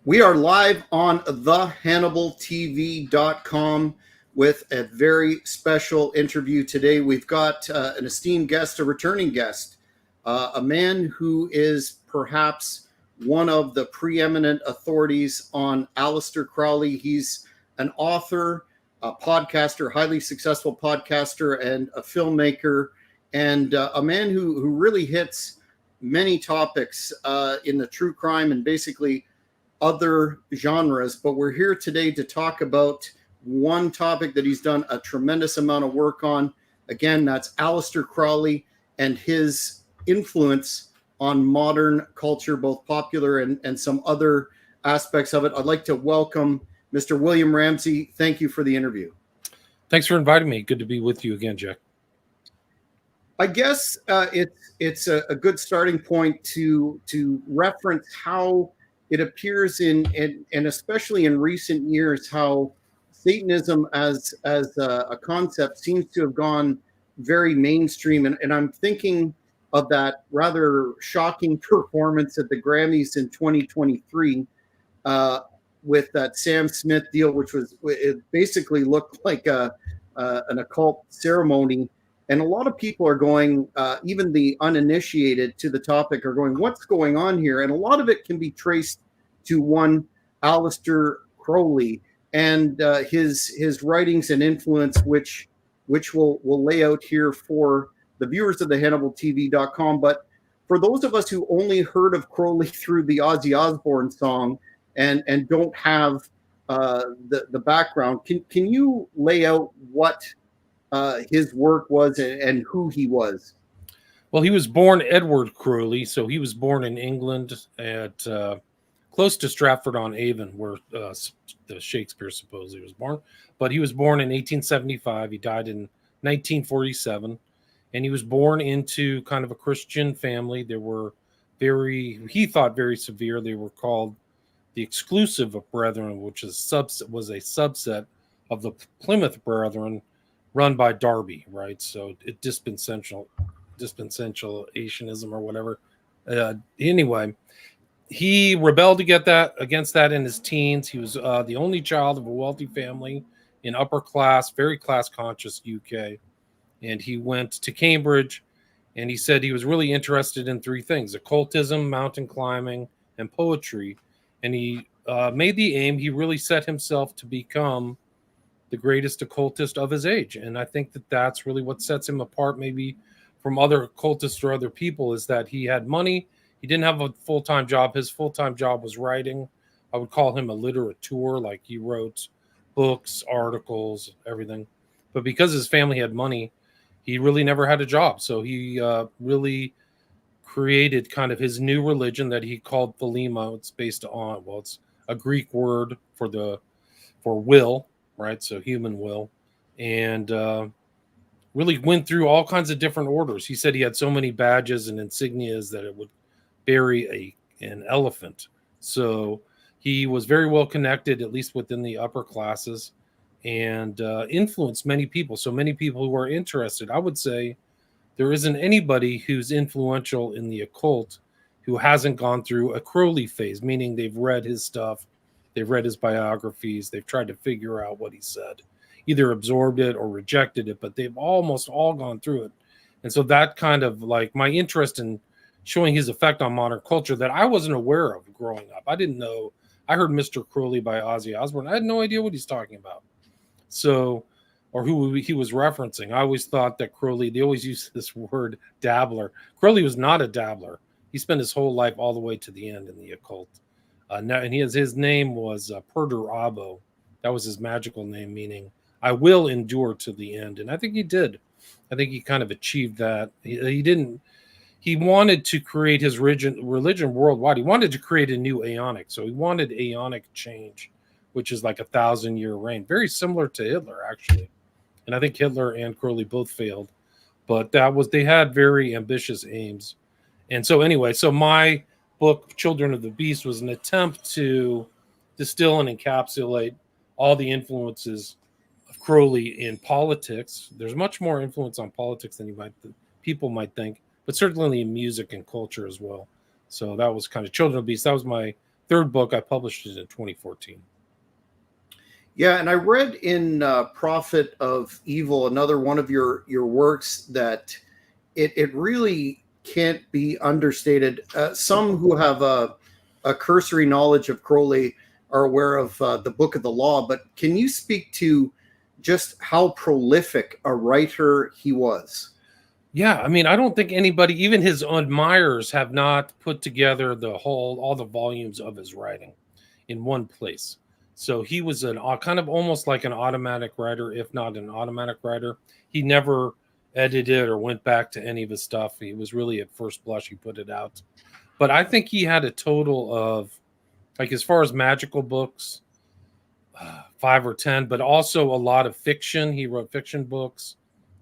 We are live on thehannibaltv.com with a very special interview today. We've got an esteemed guest, a returning guest, a man who is perhaps one of the preeminent authorities on Aleister Crowley. He's an author, a podcaster, highly successful podcaster, and a filmmaker, and a man who really hits many topics in the true crime and basically other genres. But we're here today to talk about one topic that he's done a tremendous amount of work on. Again, that's Aleister Crowley and his influence on modern culture, both popular and some other aspects of it. I'd like to welcome Mr. William Ramsey. Thank you for the interview. Thanks for inviting me. Good to be with you again, Jack. I guess it's a good starting point to reference how it appears in and especially in recent years, how Satanism as a concept seems to have gone very mainstream. And I'm thinking of that rather shocking performance at the Grammys in 2023 with that Sam Smith deal, which was, it basically looked like an occult ceremony. And a lot of people are going, even the uninitiated to the topic are going, what's going on here? And a lot of it can be traced to one Aleister Crowley and his writings and influence, which we'll lay out here for the viewers of the HannibalTV.com. But for those of us who only heard of Crowley through the Ozzy Osbourne song and don't have the background, can you lay out what his work was and who he was? Well, he was born Edward Crowley, so he was born in England at close to Stratford-on-Avon, where the Shakespeare supposedly was born. But he was born in 1875. He died in 1947, and he was born into kind of a Christian family. They were he thought very severe. They were called the Exclusive Brethren, which was a subset of the Plymouth Brethren, run by Darby, right? So dispensationalism or whatever. Anyway, he rebelled against that in his teens. He was the only child of a wealthy family in upper class, very class conscious UK. And he went to Cambridge, and he said he was really interested in three things: occultism, mountain climbing, and poetry. And he made the aim, he really set himself to become the greatest occultist of his age. And I think that that's really what sets him apart maybe from other occultists or other people, is that he had money. He didn't have a full-time job. His full-time job was writing. I would call him a literateur, like he wrote books, articles, everything. But because his family had money, he really never had a job. So he really created kind of his new religion that he called Thelema. It's based on, well, it's a Greek word for will, right? So human will. And really went through all kinds of different orders. He said he had so many badges and insignias that it would bury an elephant. So he was very well connected, at least within the upper classes, and influenced many people. So many people who are interested. I would say there isn't anybody who's influential in the occult who hasn't gone through a Crowley phase, meaning they've read his stuff, they've read his biographies, they've tried to figure out what he said, either absorbed it or rejected it, but they've almost all gone through it. And so that kind of like my interest in showing his effect on modern culture that I wasn't aware of growing up. I didn't know. I heard Mr. Crowley by Ozzy Osbourne. I had no idea what he's talking about. So, or who he was referencing. I always thought that Crowley, they always use this word dabbler. Crowley was not a dabbler. He spent his whole life all the way to the end in the occult. And his name was Perder Abo. That was his magical name, meaning I will endure to the end. And I think he did. I think he kind of achieved that. He wanted to create his religion worldwide. He wanted to create a new aeonic. So he wanted aeonic change, which is like 1,000-year reign. Very similar to Hitler, actually. And I think Hitler and Crowley both failed. But they had very ambitious aims. And so anyway, so my book, Children of the Beast, was an attempt to distill and encapsulate all the influences of Crowley in politics. There's much more influence on politics than people might think, but certainly in music and culture as well. So that was kind of Children of the Beast. That was my third book. I published it in 2014. Yeah, and I read in Prophet of Evil, another one of your works, that it really can't be understated. Some who have a cursory knowledge of Crowley are aware of the Book of the Law, but can you speak to just how prolific a writer he was? Yeah, I mean, I don't think anybody, even his admirers, have not put together all the volumes of his writing in one place. So he was kind of almost like an automatic writer, if not an automatic writer. He never edited or went back to any of his stuff. He was really at first blush, he put it out. But I think he had a total of, like, as far as magical books, 5 or 10, but also a lot of fiction. He wrote fiction books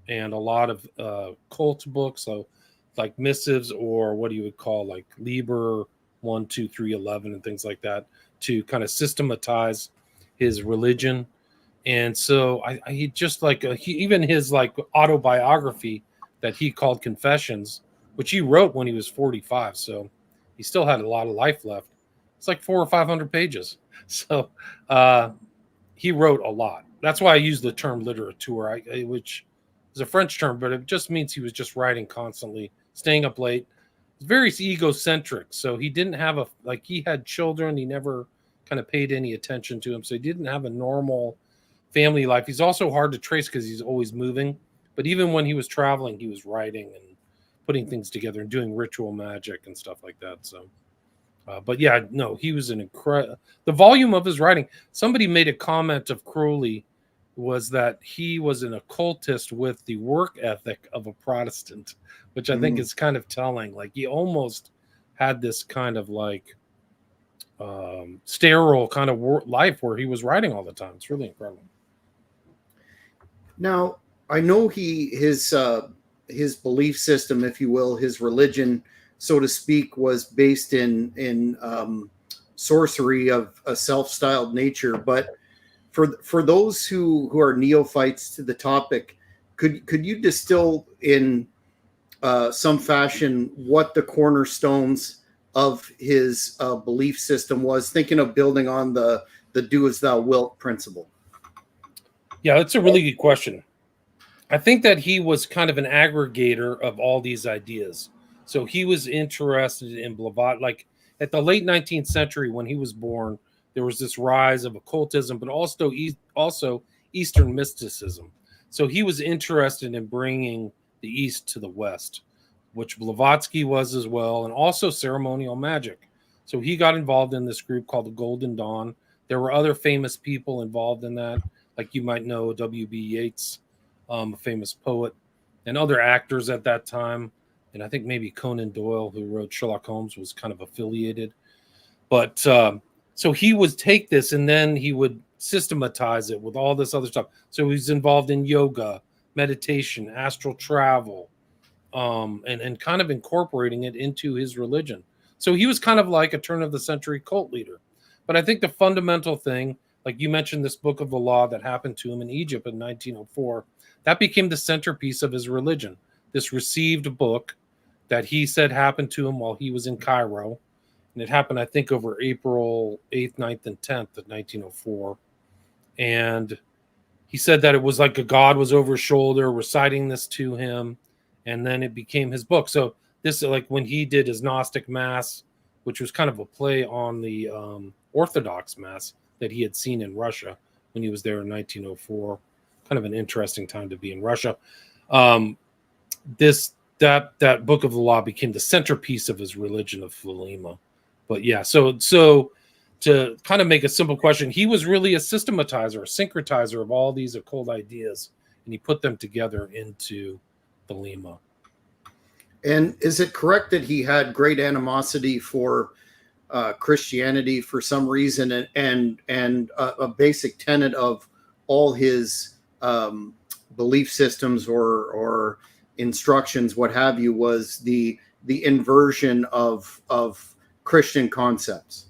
and a lot of cult books, so like missives, or what you would call like Liber 1, 2, 3, 11, and things like that, to kind of systematize his religion. And so he just like even his like autobiography that he called Confessions, which he wrote when he was 45, so he still had a lot of life left. It's like 400 or 500 pages. So he wrote a lot. That's why I use the term literature, which is a French term, but it just means he was just writing constantly, staying up late. Very egocentric. So he didn't have he had children. He never kind of paid any attention to him. So he didn't have a normal family life. He's also hard to trace because he's always moving. But even when he was traveling, he was writing and putting things together and doing ritual magic and stuff like that. So, but yeah, no, he was an incredible. The volume of his writing. Somebody made a comment of Crowley was that he was an occultist with the work ethic of a Protestant, which I think is kind of telling. Like he almost had this kind of like sterile kind of life where he was writing all the time. It's really incredible. Now, I know his belief system, if you will, his religion, so to speak, was based in sorcery of a self-styled nature. But for those who are neophytes to the topic, could you distill in some fashion what the cornerstones of his belief system was, thinking of building on the do as thou wilt principle? Yeah, that's a really good question. I think that he was kind of an aggregator of all these ideas. So he was interested in Blavatsky. Like at the late 19th century, when he was born, there was this rise of occultism, but also Eastern mysticism. So he was interested in bringing the East to the West, which Blavatsky was as well, and also ceremonial magic. So he got involved in this group called the Golden Dawn. There were other famous people involved in that, like you might know W.B. Yeats, a famous poet, and other actors at that time. And I think maybe Conan Doyle, who wrote Sherlock Holmes, was kind of affiliated. But so he would take this and then he would systematize it with all this other stuff. So he's involved in yoga, meditation, astral travel, and kind of incorporating it into his religion. So he was kind of like a turn of the century cult leader. But I think the fundamental thing, like you mentioned, this Book of the Law that happened to him in Egypt in 1904, that became the centerpiece of his religion. This received book that he said happened to him while he was in Cairo. And it happened, I think, over April 8th, 9th, and 10th of 1904. And he said that it was like a god was over his shoulder reciting this to him. And then it became his book. So this is like when he did his Gnostic Mass, which was kind of a play on the Orthodox Mass that he had seen in Russia when he was there in 1904. Kind of an interesting time to be in Russia. That Book of the Law became the centerpiece of his religion of Thelema. But yeah, so to kind of make a simple question, he was really a systematizer, a syncretizer of all these occult ideas, and he put them together into Thelema. And is it correct that he had great animosity for Christianity for some reason, and a basic tenet of all his belief systems or instructions, what have you, was the inversion of Christian concepts?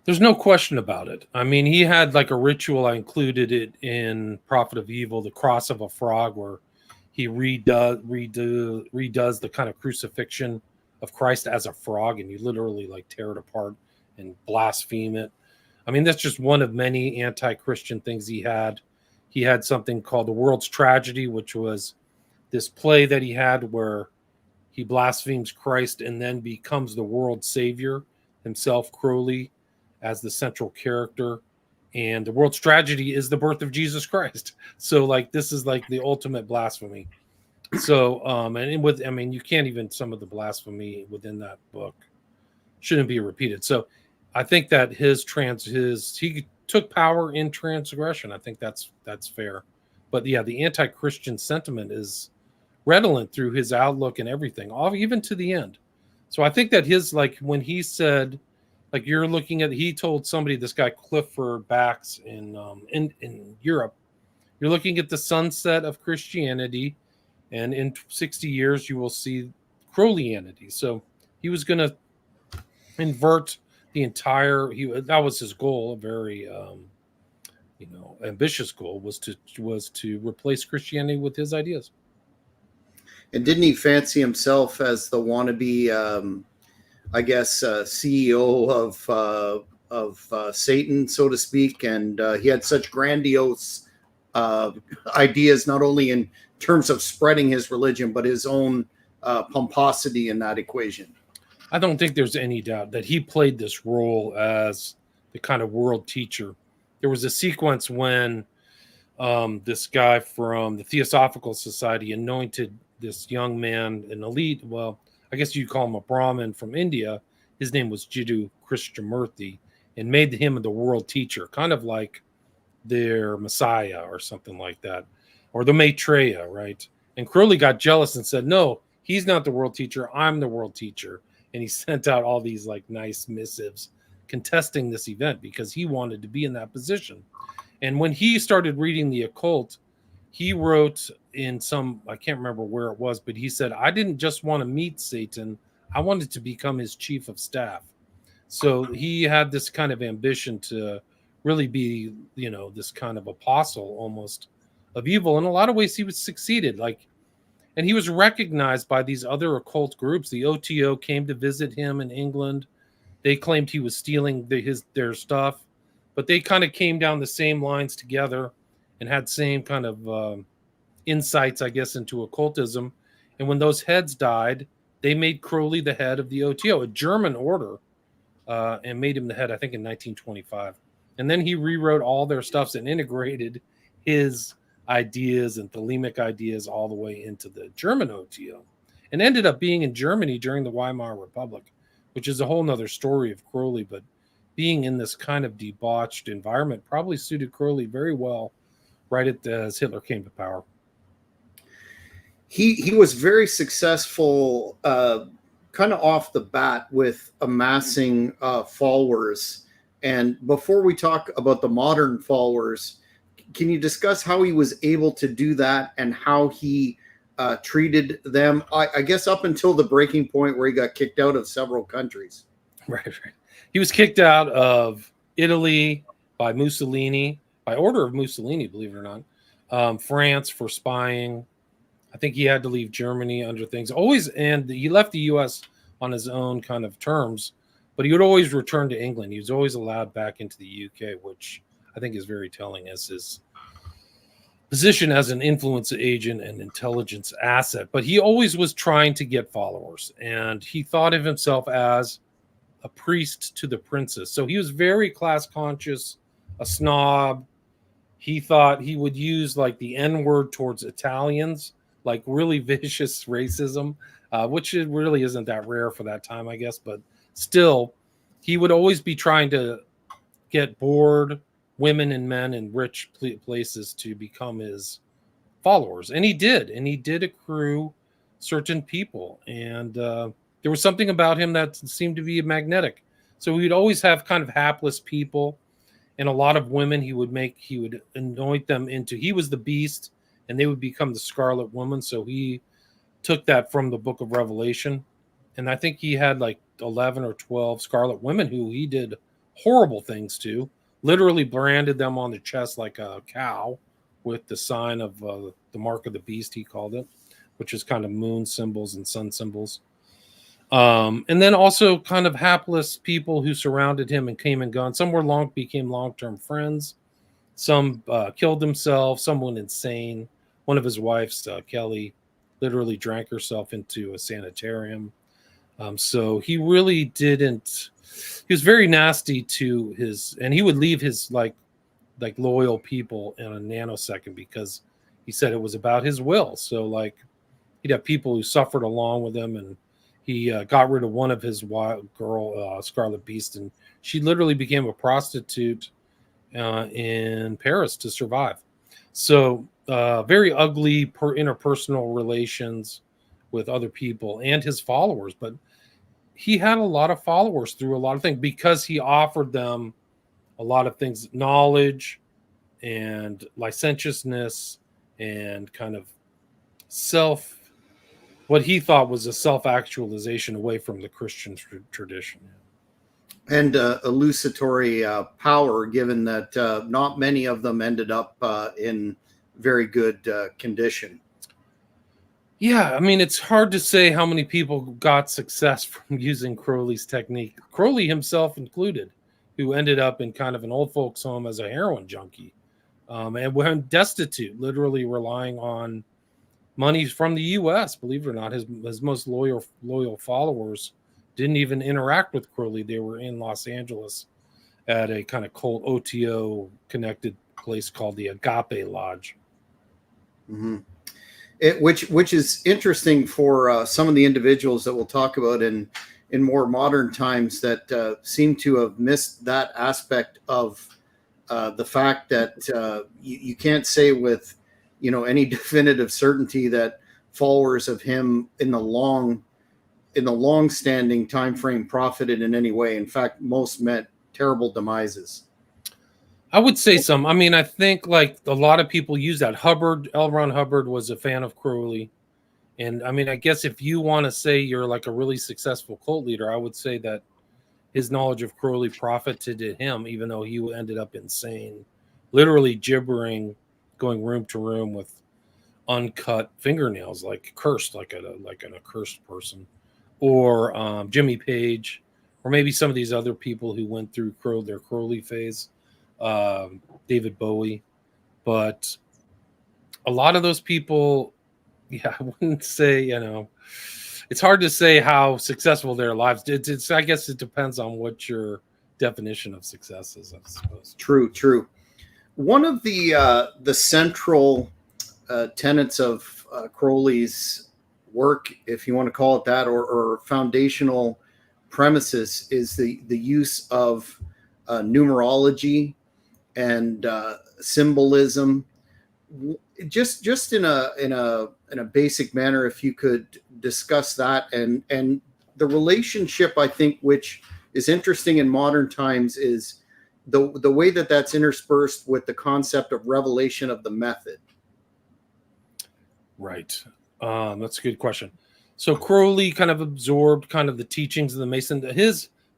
There's no question about it. I mean, he had like a ritual. I included it in Prophet of Evil, the cross of a frog, where he redoes the kind of crucifixion of Christ as a frog, and you literally like tear it apart and blaspheme it. I mean, that's just one of many anti-Christian things he had. He had something called The World's Tragedy, which was this play that he had where he blasphemes Christ and then becomes the world's savior himself, Crowley, as the central character. And the world's tragedy is the birth of Jesus Christ. So like, this is like the ultimate blasphemy. So, and with, I mean, you can't even, some of the blasphemy within that book shouldn't be repeated. So I think that he took power in transgression. I think that's fair. But yeah, the anti-Christian sentiment is redolent through his outlook and everything, even to the end. So I think that his, like, when he said, like, you're looking at, he told somebody, this guy Clifford Bax in Europe, you're looking at the sunset of Christianity, and in 60 years you will see Crowleyanity. So he was going to invert the entire. That was his goal, a very ambitious goal, was to replace Christianity with his ideas. And didn't he fancy himself as the wannabe, CEO of Satan, so to speak? And he had such grandiose ideas, not only in terms of spreading his religion, but his own pomposity in that equation. I don't think there's any doubt that he played this role as the kind of world teacher. There was a sequence when this guy from the Theosophical Society anointed this young man, an elite, well, I guess you'd call him a Brahmin from India. His name was Jiddu Krishnamurti, and made him the world teacher, kind of like their Messiah or something like that, or the Maitreya, right? And Crowley got jealous and said, no, he's not the world teacher, I'm the world teacher. And he sent out all these like nice missives contesting this event because he wanted to be in that position. And when he started reading the occult, he wrote in some, I can't remember where it was, but he said, I didn't just want to meet Satan, I wanted to become his chief of staff. So he had this kind of ambition to really be, this kind of apostle almost of evil. In a lot of ways, he was succeeded. And he was recognized by these other occult groups. The OTO came to visit him in England. They claimed he was stealing their stuff, but they kind of came down the same lines together and had same kind of insights, I guess, into occultism. And when those heads died, they made Crowley the head of the OTO, a German order, and made him the head, I think, in 1925. And then he rewrote all their stuffs and integrated his ideas and Thelemic ideas all the way into the German OTO, and ended up being in Germany during the Weimar Republic, which is a whole nother story of Crowley. But being in this kind of debauched environment probably suited Crowley very well right as Hitler came to power. He was very successful kind of off the bat with amassing followers. And before we talk about the modern followers, can you discuss how he was able to do that and how he treated them, I guess, up until the breaking point where he got kicked out of several countries? Right. He was kicked out of Italy by Mussolini, by order of Mussolini, believe it or not. France for spying. I think he had to leave Germany under things. And he left the U.S. on his own kind of terms, but he would always return to England. He was always allowed back into the U.K., which I think is very telling as his position as an influence agent and intelligence asset. But he always was trying to get followers, and he thought of himself as a priest to the princess. So he was very class conscious, a snob. He thought he would use like the N-word towards Italians, like really vicious racism, which it really isn't that rare for that time, I guess. But still, he would always be trying to get bored women and men in rich places to become his followers. And he did accrue certain people. And there was something about him that seemed to be magnetic. So he'd always have kind of hapless people, and a lot of women he would anoint them into, he was the beast and they would become the Scarlet Woman. So he took that from the Book of Revelation. And I think he had like 11 or 12 Scarlet Women who he did horrible things to, literally branded them on the chest like a cow with the sign of the mark of the beast, he called it, which is kind of moon symbols and sun symbols. And then also kind of hapless people who surrounded him and came and gone. Some became long-term friends. Some killed themselves. Some went insane. One of his wives, Kelly, literally drank herself into a sanitarium. So he really didn't. He was very nasty to and he would leave his like loyal people in a nanosecond because he said it was about his will. So like he'd have people who suffered along with him, and he got rid of one of his wild girl, Scarlet Beast, and she literally became a prostitute in Paris to survive. So very ugly interpersonal relations with other people and his followers. But he had a lot of followers through a lot of things because he offered them a lot of things, knowledge and licentiousness and kind of what he thought was a self-actualization away from the Christian tradition. And illusory power, given that not many of them ended up in very good condition. Yeah, I mean, it's hard to say how many people got success from using Crowley's technique, Crowley himself included, who ended up in kind of an old folks' home as a heroin junkie and went destitute, literally relying on money from the U.S. Believe it or not, his most loyal followers didn't even interact with Crowley. They were in Los Angeles at a kind of cult OTO connected place called the Agape Lodge. Mm-hmm. Which is interesting for some of the individuals that we'll talk about in more modern times that seem to have missed that aspect of the fact that you can't say with any definitive certainty that followers of him in the long-standing time frame profited in any way. In fact, most met terrible demises. I would say some. I mean, I think like a lot of people use that. L. Ron Hubbard was a fan of Crowley. And I mean, I guess if you want to say you're like a really successful cult leader, I would say that his knowledge of Crowley profited him, even though he ended up insane, literally gibbering, going room to room with uncut fingernails, like cursed, like an accursed person, or Jimmy Page, or maybe some of these other people who went through their Crowley phase, David Bowie. But a lot of those people, yeah, I wouldn't say, it's hard to say how successful their lives did. I guess it depends on what your definition of success is, I suppose. True. One of the central tenets of Crowley's work, if you want to call it that, or foundational premises, is the use of numerology and symbolism. Just in a basic manner, if you could discuss that and the relationship, I think, which is interesting in modern times, is the way that that's interspersed with the concept of revelation of the method. Right. That's a good question. So Crowley kind of absorbed kind of the teachings of the Mason.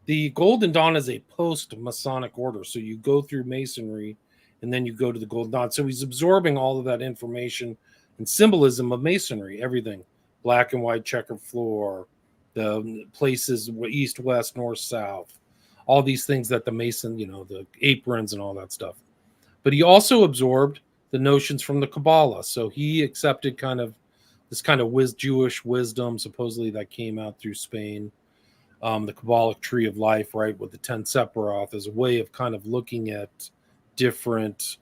The Golden Dawn is a post-Masonic order. So you go through Masonry and then you go to the Golden Dawn. So he's absorbing all of that information and symbolism of Masonry, everything, black and white checkered floor, the places, east, west, north, south, all these things that the Mason, the aprons and all that stuff. But he also absorbed the notions from the Kabbalah. So he accepted kind of this kind of Jewish wisdom, supposedly, that came out through Spain. The Kabbalic tree of life, right, with the 10 Sephiroth, as a way of kind of looking at different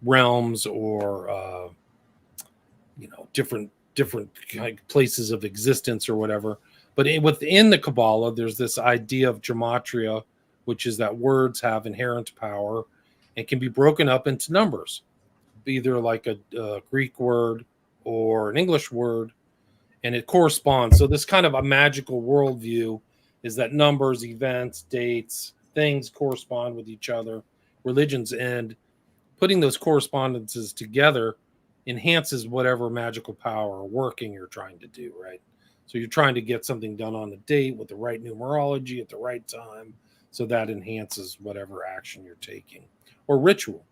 realms or different kind of places of existence or whatever. But within the Kabbalah, there's this idea of gematria, which is that words have inherent power and can be broken up into numbers, either like a Greek word or an English word, and it corresponds. So this kind of a magical worldview is that numbers, events, dates, things correspond with each other, religions, and putting those correspondences together enhances whatever magical power or working you're trying to do, right? So you're trying to get something done on the date with the right numerology at the right time, so that enhances whatever action you're taking, or ritual.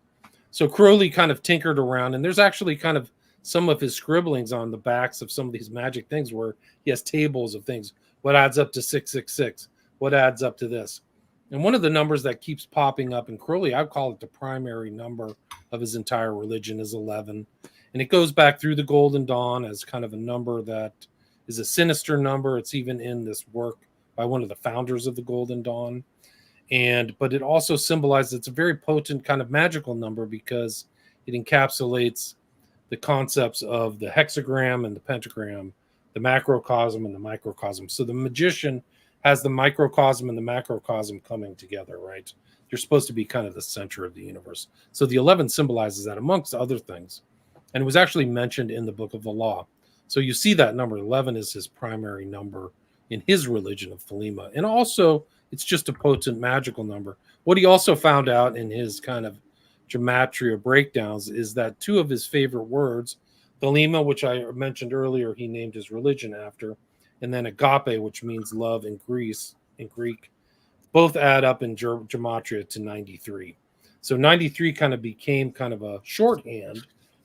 So Crowley kind of tinkered around, and there's actually kind of some of his scribblings on the backs of some of these magic things where he has tables of things. What adds up to 666? What adds up to this? And one of the numbers that keeps popping up in Crowley, I call it the primary number of his entire religion, is 11. And it goes back through the Golden Dawn as kind of a number that is a sinister number. It's even in this work by one of the founders of the Golden Dawn. But it also symbolizes, it's a very potent kind of magical number because it encapsulates the concepts of the hexagram and the pentagram, the macrocosm and the microcosm. So the magician has the microcosm and the macrocosm coming together, right? You're supposed to be kind of the center of the universe. So the 11 symbolizes that, amongst other things. And it was actually mentioned in the Book of the Law. So you see that number 11 is his primary number in his religion of Thelema. And also, it's just a potent magical number. What he also found out in his kind of gematria breakdowns is that two of his favorite words, Thelema, which I mentioned earlier, he named his religion after, and then agape, which means love in Greek, both add up in gematria to 93. So 93 kind of became kind of a shorthand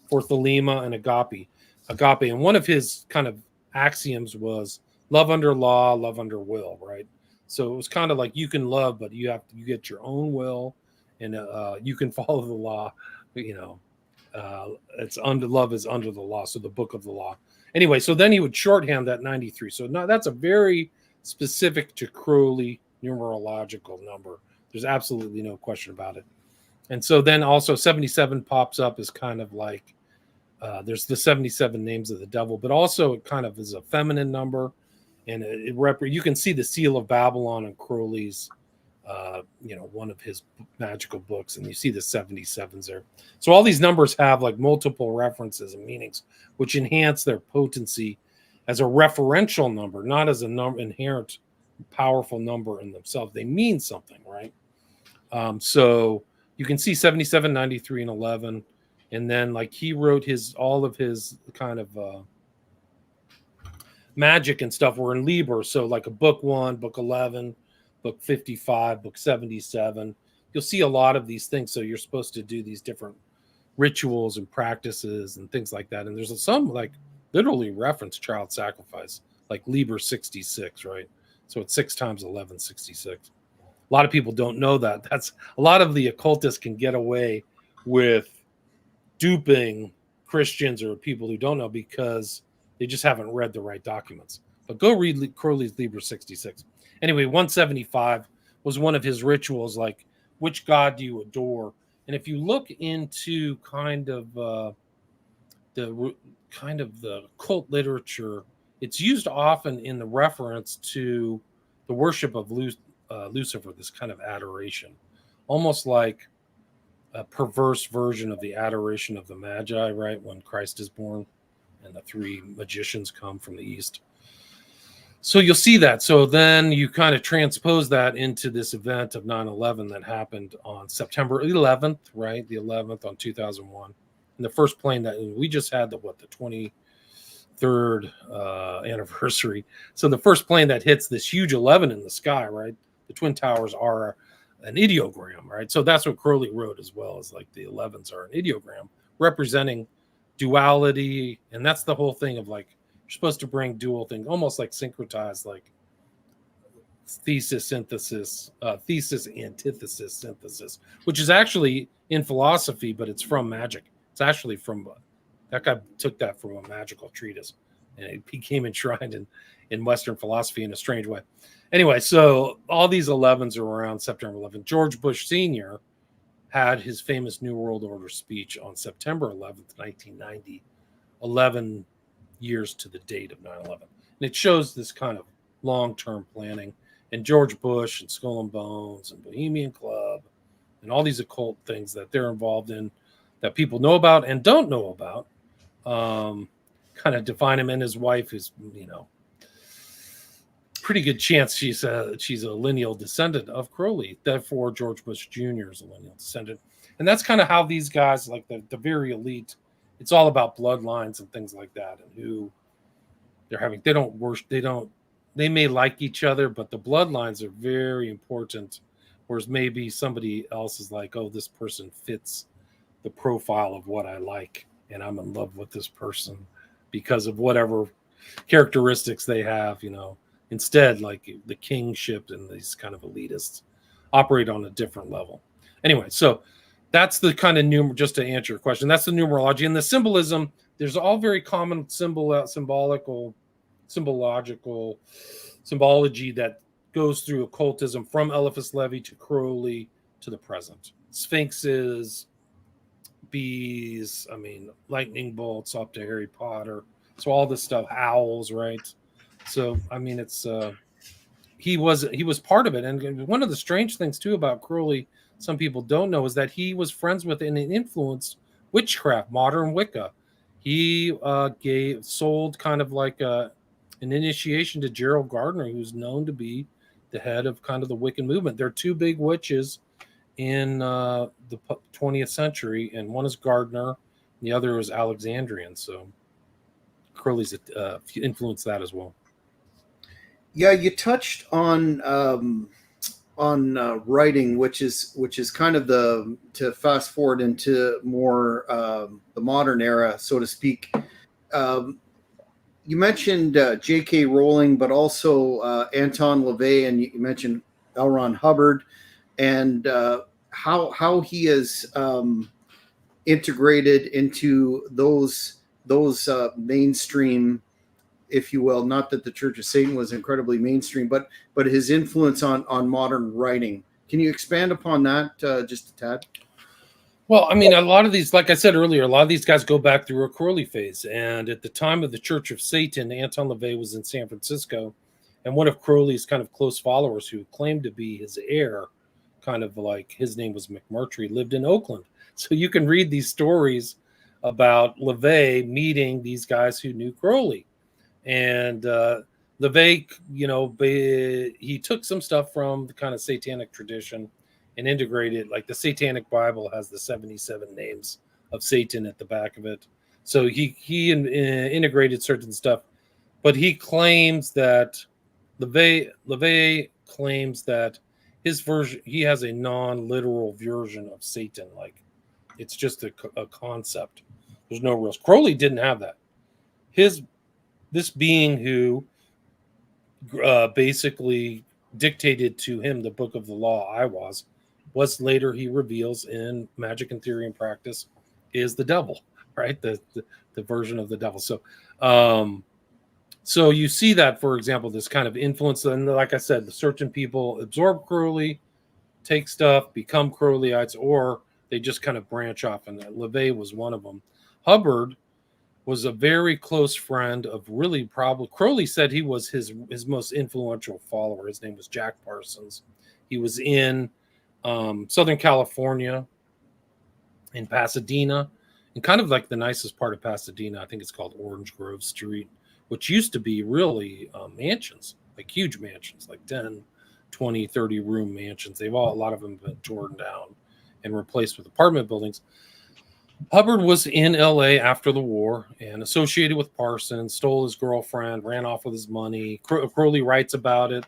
for Thelema and agape. And one of his kind of axioms was love under law, love under will, right? So it was kind of like you can love, but you get your own will, and you can follow the law. It's under love is under the law. So the Book of the Law. Anyway, so then he would shorthand that 93. So now that's a very specific to Crowley numerological number. There's absolutely no question about it. And so then also 77 pops up as kind of like there's the 77 names of the devil, but also it kind of is a feminine number. And you can see the Seal of Babylon in Crowley's, one of his magical books, and you see the 77s there. So all these numbers have like multiple references and meanings, which enhance their potency as a referential number, not as a inherent powerful number in themselves. They mean something, right? So you can see 77, 93, and 11. And then like he wrote all of his kind of magic and stuff were in Liber. So like a book 1, book 11, book 55, book 77. You'll see a lot of these things. So you're supposed to do these different rituals and practices and things like that. And there's some like literally reference child sacrifice, like Liber 66, right? So it's 6 times 11, 66. A lot of people don't know that. That's a lot of the occultists can get away with duping Christians or people who don't know because they just haven't read the right documents. But go read Crowley's Liber 66. Anyway, 175 was one of his rituals, like which god do you adore? And if you look into kind of the occult literature, it's used often in the reference to the worship of Lucifer, this kind of adoration, almost like a perverse version of the adoration of the Magi, right? When Christ is born and the 3 magicians come from the east. So you'll see that. So then you kind of transpose that into this event of 9/11 that happened on September 11th, right? The 11th on 2001. And the first plane that we just had the 23rd anniversary. So the first plane that hits this huge 11 in the sky, right? The Twin Towers are an ideogram, right? So that's what Crowley wrote as well, as like the 11s are an ideogram representing duality. And that's the whole thing of like, you're supposed to bring dual things, almost like syncretized, like thesis, antithesis, synthesis, which is actually in philosophy, but it's from magic. It's actually from, that guy took that from a magical treatise, and it became enshrined in Western philosophy in a strange way. Anyway, so all these 11s are around September 11th. George Bush Sr. had his famous New World Order speech on September 11th, 1990, 11 years to the date of 9/11. And it shows this kind of long-term planning. And George Bush and Skull and Bones and Bohemian Club and all these occult things that they're involved in that people know about and don't know about, kind of define him. And his wife is, pretty good chance she's a lineal descendant of Crowley. Therefore, George Bush Jr. is a lineal descendant. And that's kind of how these guys, like the very elite, it's all about bloodlines and things like that, and who they're having. They don't worship. They may like each other, but the bloodlines are very important. Whereas maybe somebody else is like, oh, this person fits the profile of what I like, and I'm in love with this person because of whatever characteristics they have, Instead, like the kingship and these kind of elitists operate on a different level. Anyway, so that's the kind of just to answer your question, that's the numerology. And the symbolism, there's all very common symbology that goes through occultism from Eliphas Levi to Crowley to the present. Sphinxes, bees, lightning bolts up to Harry Potter. So all this stuff, owls, right? So it's he was part of it. And one of the strange things too about Crowley, some people don't know, is that he was friends with and influenced witchcraft, modern Wicca. He sold kind of like an initiation to Gerald Gardner, who's known to be the head of kind of the Wiccan movement. There are two big witches in the 20th century, and one is Gardner, and the other is Alexandrian. So Crowley's influenced that as well. Yeah, you touched on writing, which is kind of to fast forward into more the modern era, so to speak. You mentioned J.K. Rowling, but also Anton LaVey, and you mentioned L. Ron Hubbard, and how he is integrated into those mainstream, if you will. Not that the Church of Satan was incredibly mainstream, but his influence on modern writing. Can you expand upon that just a tad? Well, a lot of these, like I said earlier, a lot of these guys go back through a Crowley phase. And at the time of the Church of Satan, Anton LaVey was in San Francisco, and one of Crowley's kind of close followers, who claimed to be his heir, kind of like his name was McMurtry, lived in Oakland. So you can read these stories about LaVey meeting these guys who knew Crowley. And LaVey, he took some stuff from the kind of satanic tradition and integrated, like the Satanic Bible has the 77 names of Satan at the back of it. So he integrated certain stuff, but he claims that LaVey claims that his version, he has a non-literal version of Satan. Like it's just a concept. There's no real. Crowley didn't have that. This being who basically dictated to him the book of the law, was later, he reveals in Magic and Theory and Practice, is the devil, right? The version of the devil. So so you see that, for example, this kind of influence. And like I said, the certain people absorb Crowley, take stuff, become Crowleyites, or they just kind of branch off. And LaVey was one of them. Hubbard was a very close friend of Crowley said he was his most influential follower. His name was Jack Parsons. He was in Southern California, in Pasadena, and kind of like the nicest part of Pasadena, I think it's called Orange Grove Street, which used to be really mansions, like huge mansions, like 10, 20, 30 room mansions. A lot of them have been torn down and replaced with apartment buildings. Hubbard was in LA after the war and associated with Parsons, stole his girlfriend, ran off with his money. Crowley writes about it.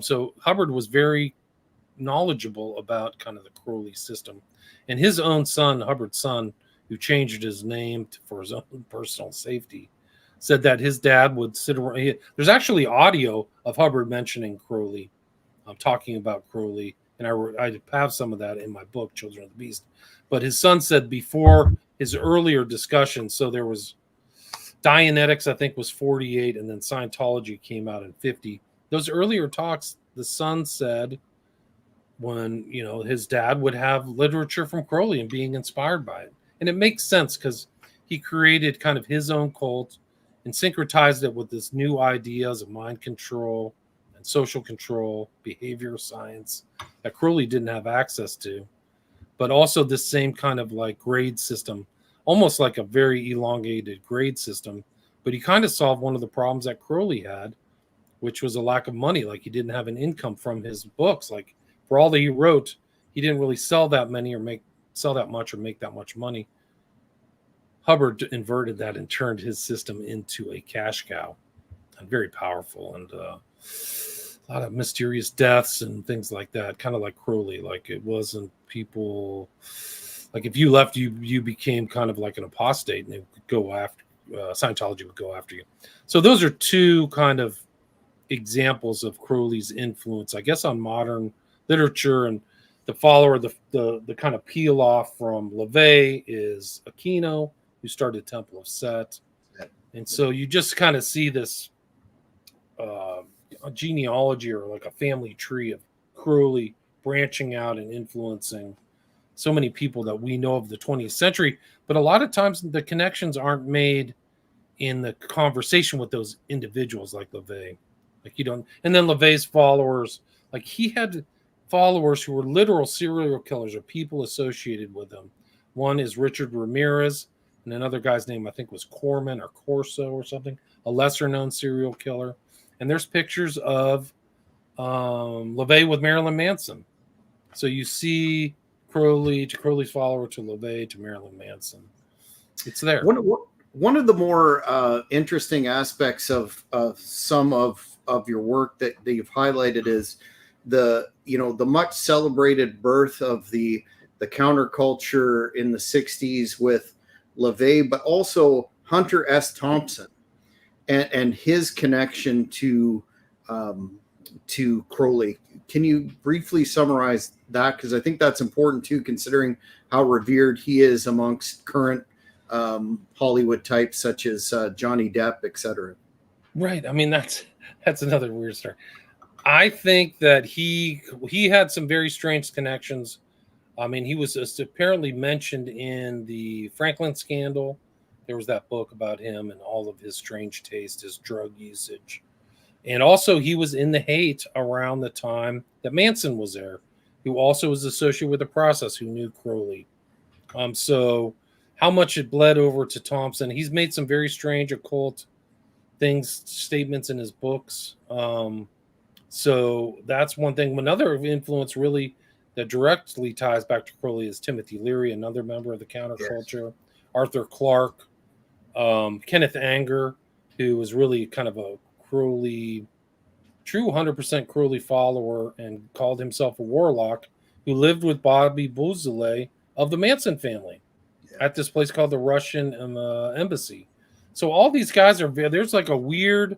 So Hubbard was very knowledgeable about kind of the Crowley system. And his own son, Hubbard's son, who changed his name for his own personal safety, said that his dad would sit around. There's actually audio of Hubbard mentioning Crowley, talking about Crowley. And I have some of that in my book, Children of the Beast. But his son said before his earlier discussion, so there was Dianetics, I think, was 48, and then Scientology came out in 50. Those earlier talks, the son said when, his dad would have literature from Crowley and being inspired by it. And it makes sense because he created kind of his own cult and syncretized it with this new ideas of mind control and social control, behavior science that Crowley didn't have access to, but also this same kind of like grade system, almost like a very elongated grade system. But he kind of solved one of the problems that Crowley had, which was a lack of money. Like he didn't have an income from his books. Like for all that he wrote, he didn't really sell that many or sell that much or make that much money. Hubbard inverted that and turned his system into a cash cow, and very powerful, and a lot of mysterious deaths and things like that, kind of like Crowley. Like it wasn't people, like if you left, you became kind of like an apostate, and they would go after, Scientology would go after you. So those are two kind of examples of Crowley's influence, I guess, on modern literature. And the follower, the kind of peel off from LaVey is Aquino, who started Temple of Set. And so you just kind of see this a genealogy or like a family tree of Crowley branching out and influencing so many people that we know of the 20th century. But a lot of times the connections aren't made in the conversation with those individuals like LaVey. Like you don't, and then LaVey's followers, like he had followers who were literal serial killers or people associated with him. One is Richard Ramirez, and another guy's name I think was Corman or Corso or something, a lesser known serial killer. And there's pictures of LaVey with Marilyn Manson. So you see Crowley's follower to LaVey to Marilyn Manson. It's there. One of the more interesting aspects of some of your work that you've highlighted is the much celebrated birth of the counterculture in the 60s with LaVey, but also Hunter S. Thompson and his connection to Crowley. Can you briefly summarize that? Because I think that's important too, considering how revered he is amongst current Hollywood types such as Johnny Depp, etc. Right. I mean, that's another weird story. I think that he had some very strange connections. I mean, he was apparently mentioned in the Franklin scandal. There was that book about him and all of his strange taste, his drug usage. And also he was in the hate around the time that Manson was there, who also was associated with the process, who knew Crowley. So how much it bled over to Thompson. He's made some very strange occult statements in his books. So that's one thing. Another influence really that directly ties back to Crowley is Timothy Leary, another member of the counterculture. Yes. Arthur Clarke, Kenneth Anger, who was really kind of a Crowley, true 100% Crowley follower and called himself a warlock, who lived with Bobby Beausoleil of the Manson family at this place called the Russian Embassy. So all these guys there's like a weird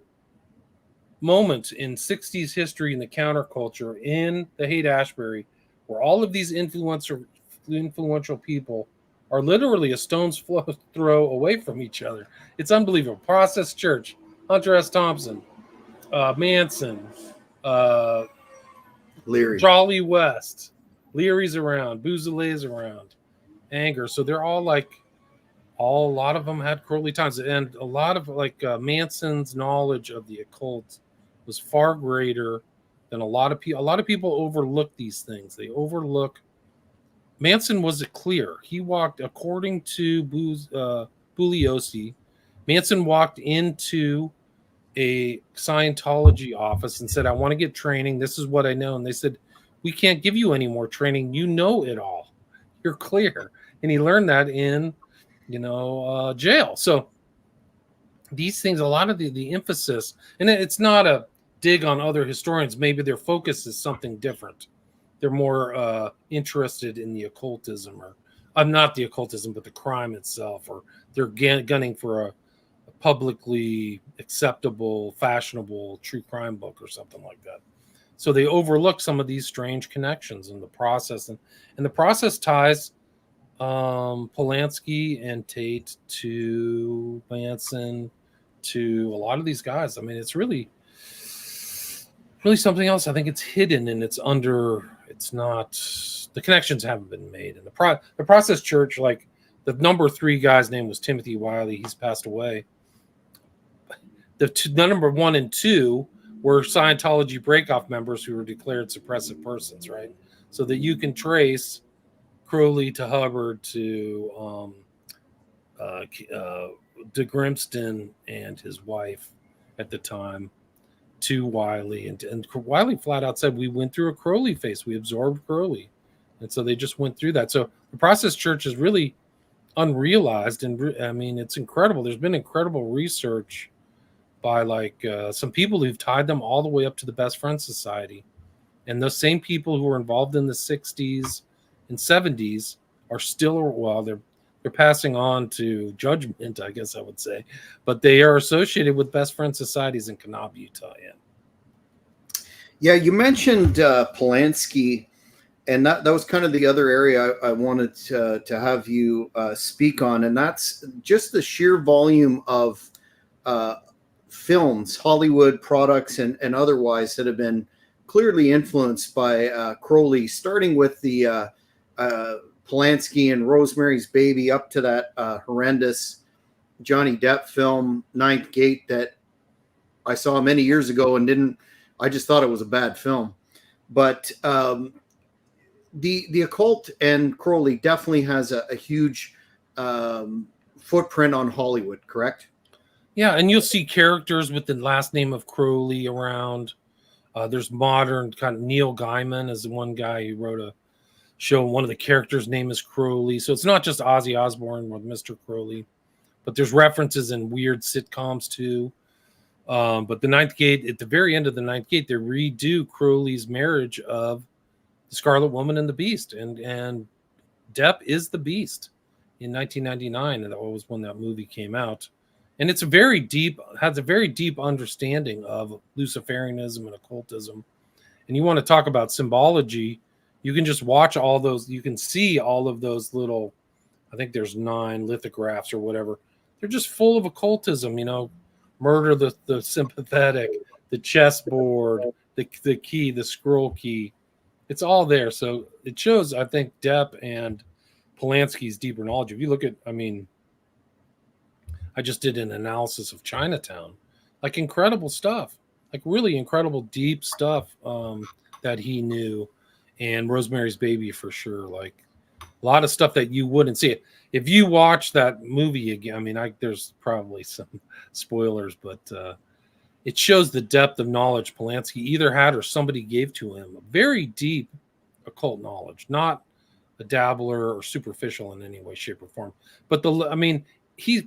moment in 60s history in the counterculture in the Haight-Ashbury where all of these influential people are literally a stone's throw away from each other. It's unbelievable. Process Church, Hunter S. Thompson, Manson, Leary, Jolly West, Leary's around, Beausoleil's around, Anger. So they're all a lot of them had Crowley times, and a lot of Manson's knowledge of the occult was far greater than a lot of people. A lot of people overlook these things. They overlook. Manson was clear. He walked, according to Bugliosi, Manson walked into a Scientology office and said, I want to get training. This is what I know. And they said, we can't give you any more training. You know it all. You're clear. And he learned that in, jail. So these things, a lot of the emphasis, and it's not a dig on other historians. Maybe their focus is something different. They're more interested in the occultism, or not the occultism, but the crime itself, or they're gunning for a publicly acceptable, fashionable true crime book or something like that. So they overlook some of these strange connections in the process, and the process ties Polanski and Tate to Manson, to a lot of these guys. I mean, it's really something else. I think it's hidden and it's not, the connections haven't been made. And the Process Church, like the number 3 guy's name was Timothy Wiley. He's passed away. The number 1 and 2 were Scientology breakoff members who were declared suppressive persons, right? So that you can trace Crowley to Hubbard to Grimston and his wife at the time, to Wiley, and Wiley flat out said, we went through a Crowley phase. We absorbed Crowley. And so they just went through that. So the Process Church is really unrealized. And I mean, it's incredible. There's been incredible research by some people who've tied them all the way up to the Best Friends Society. And those same people who were involved in the 60s and 70s are still, they're passing on to judgment, I guess I would say, but they are associated with Best Friend Societies in Kanab, Utah. Yeah. Yeah, you mentioned Polanski, and that was kind of the other area I wanted to have you speak on, and that's just the sheer volume of uh, films, Hollywood products, and otherwise that have been clearly influenced by Crowley, starting with the Polanski and Rosemary's Baby up to that horrendous Johnny Depp film, Ninth Gate, that I saw many years ago and didn't. I just thought it was a bad film. But the occult and Crowley definitely has a huge footprint on Hollywood, correct? Yeah, and you'll see characters with the last name of Crowley around. There's modern kind of Neil Gaiman is the one guy who wrote a show. One of the characters' name is Crowley, so it's not just Ozzy Osbourne with Mr. Crowley, but there's references in weird sitcoms too. But the Ninth Gate, at the very end of the Ninth Gate, they redo Crowley's marriage of the Scarlet Woman and the Beast, and Depp is the Beast in 1999, and that was when that movie came out. And it's has a very deep understanding of Luciferianism and occultism. And you want to talk about symbology, you can just watch all those, you can see all of those little, I think there's 9 lithographs or whatever. They're just full of occultism, murder the sympathetic, the chessboard, the key, the scroll key. It's all there. So it shows, I think, Depp and Polanski's deeper knowledge. If you look at, I just did an analysis of Chinatown, like incredible stuff, like really incredible deep stuff that he knew, and Rosemary's Baby for sure. Like a lot of stuff that you wouldn't see it if you watch that movie again. There's probably some spoilers, but it shows the depth of knowledge Polanski either had or somebody gave to him. Very deep occult knowledge, not a dabbler or superficial in any way, shape, or form. But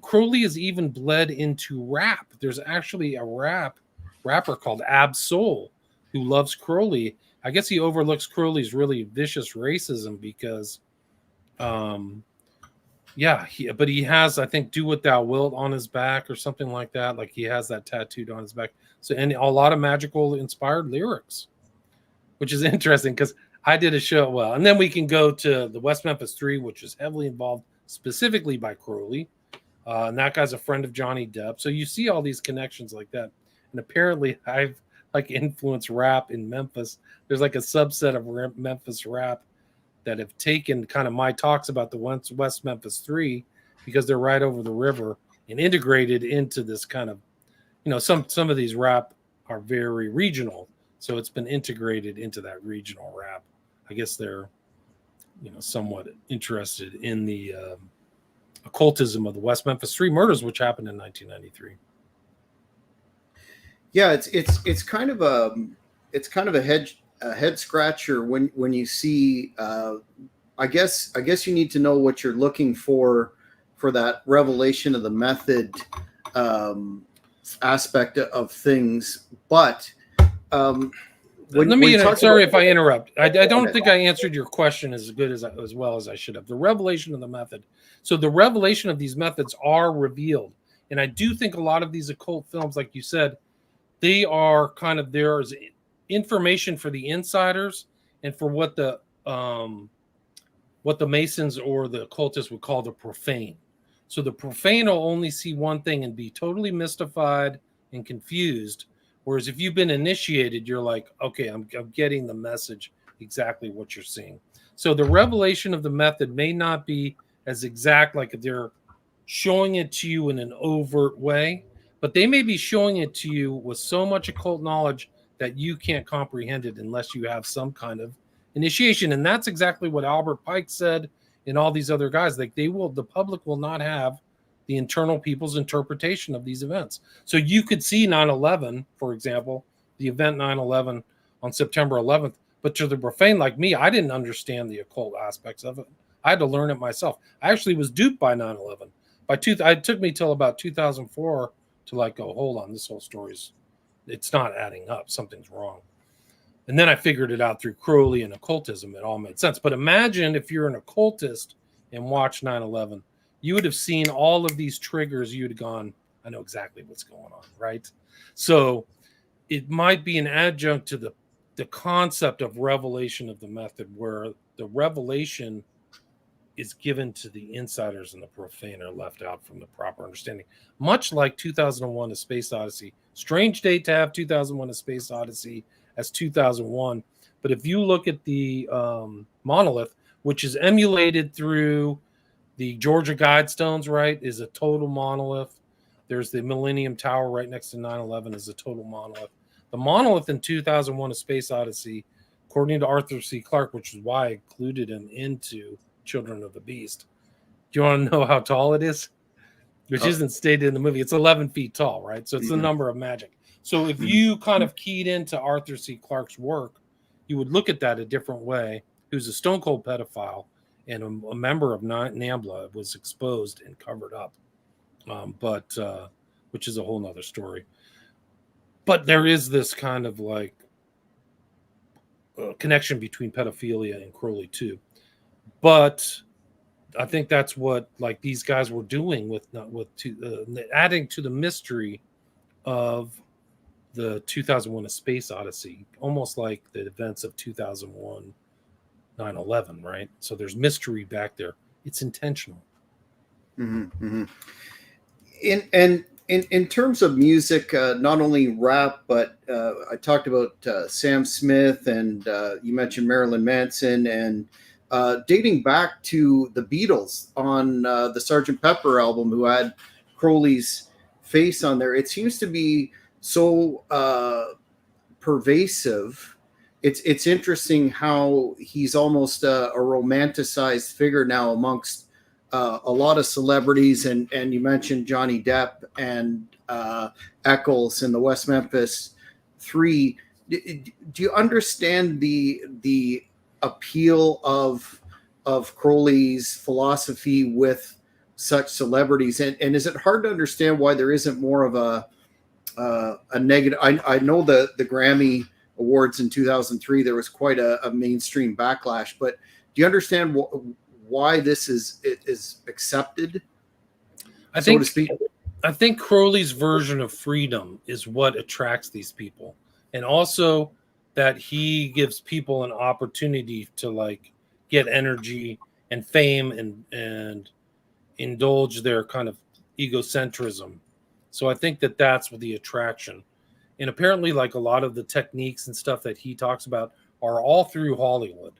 Crowley is even bled into rap. There's actually a rapper called Ab Soul who loves Crowley. I guess he overlooks Crowley's really vicious racism because, but he has, I think, "Do What Thou Wilt" on his back or something like that. Like he has that tattooed on his back. So, and a lot of magical inspired lyrics, which is interesting because I did a show. Well, and then we can go to the West Memphis 3, which is heavily involved specifically by Crowley. And that guy's a friend of Johnny Depp. So you see all these connections like that. And apparently I've influenced rap in Memphis. There's like a subset of Memphis rap that have taken kind of my talks about the West Memphis 3 because they're right over the river and integrated into this kind of, some of these rap are very regional. So it's been integrated into that regional rap. I guess they're, somewhat interested in the occultism of the West Memphis 3 murders, which happened in 1993. Yeah, it's kind of a head scratcher when you see. I guess you need to know what you're looking for that revelation of the method aspect of things. But sorry if I interrupt. I don't think I answered your question as well as I should have. The revelation of the method. So the revelation of these methods are revealed, and I do think a lot of these occult films, like you said, they are kind of there's information for the insiders and for what the Masons or the occultists would call the profane. So the profane will only see one thing and be totally mystified and confused. Whereas if you've been initiated, you're like, okay, I'm getting the message, exactly what you're seeing. So the revelation of the method may not be as exact, like they're showing it to you in an overt way, but they may be showing it to you with so much occult knowledge that you can't comprehend it unless you have some kind of initiation. And that's exactly what Albert Pike said and all these other guys. Like the public will not have the internal people's interpretation of these events. So you could see 9/11, for example, the event 9/11 on September 11th, but to the profane like me, I didn't understand the occult aspects of it. I had to learn it myself. I actually was duped by 9/11. It took me till about 2004 to go, hold on, this whole story's, it's not adding up. Something's wrong. And then I figured it out through Crowley and occultism. It all made sense. But imagine if you're an occultist and watch 9/11, you would have seen all of these triggers. You'd have gone, I know exactly what's going on, right? So it might be an adjunct to the the concept of revelation of the method, where the revelation is given to the insiders and the profane are left out from the proper understanding. Much like 2001: A Space Odyssey. Strange date to have 2001: A Space Odyssey as 2001. But if you look at the monolith, which is emulated through the Georgia Guidestones, right, is a total monolith. There's the Millennium Tower right next to 9/11 is a total monolith. The monolith in 2001: A Space Odyssey, according to Arthur C. Clarke, which is why I included him into Children of the Beast. Do you want to know how tall it is? Which isn't stated in the movie. It's 11 feet tall, right? So it's the number of magic. So if you kind of keyed into Arthur C. Clarke's work, you would look at that a different way. He was a stone cold pedophile and a member of NAMBLA, was exposed and covered up, which is a whole nother story. But there is this kind of like connection between pedophilia and Crowley too. But I think that's what like these guys were doing with adding to the mystery of the 2001: A Space Odyssey, almost like the events of 2001 9/11, right? So there's mystery back there. It's intentional. Mm-hmm. In terms of music, not only rap, but I talked about Sam Smith, and you mentioned Marilyn Manson, and dating back to the Beatles on the Sgt. Pepper album, who had Crowley's face on there. It seems to be so pervasive. It's interesting how he's almost a romanticized figure now amongst a lot of celebrities, and you mentioned Johnny Depp and Eccles and the West Memphis Three. Do you understand the appeal of Crowley's philosophy with such celebrities, and is it hard to understand why there isn't more of a negative? I know the Grammy Awards in 2003, there was quite a mainstream backlash, but do you understand why this is accepted, so to speak? I think Crowley's version of freedom is what attracts these people, and also that he gives people an opportunity to like get energy and fame and indulge their kind of egocentrism. So I think that that's what the attraction. And apparently, like a lot of the techniques and stuff that he talks about are all through Hollywood,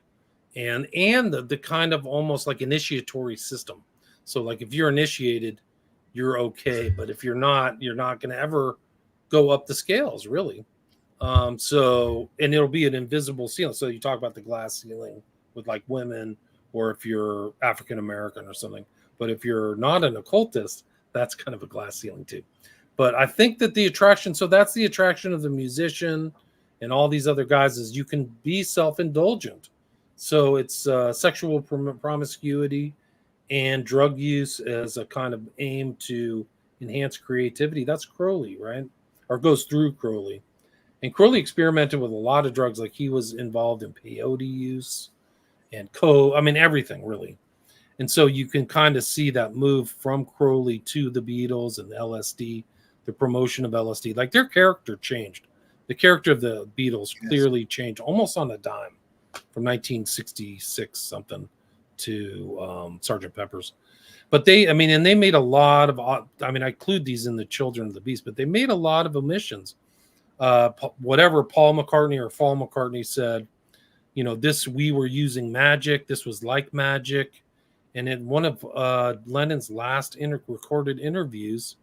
and the kind of almost like initiatory system. So like if you're initiated, you're okay, but if you're not going to ever go up the scales, really. So, and it'll be an invisible ceiling. So you talk about the glass ceiling with like women, or if you're African American or something. But if you're not an occultist, that's kind of a glass ceiling too. But I think that the attraction, so that's the attraction of the musician and all these other guys, is you can be self-indulgent. So it's sexual promiscuity and drug use as a kind of aim to enhance creativity. That's Crowley, right? Or goes through Crowley. And Crowley experimented with a lot of drugs. Like he was involved in peyote use and everything really. And so you can kind of see that move from Crowley to the Beatles and the LSD, the promotion of LSD. Like their character changed. The character of the Beatles clearly changed almost on a dime from 1966 something to Sgt. Pepper's. But they made a lot of, I include these in the Children of the Beast, but they made a lot of omissions. Whatever Paul McCartney or Fall McCartney said, we were using magic. This was like magic. And in one of Lennon's last recorded interviews,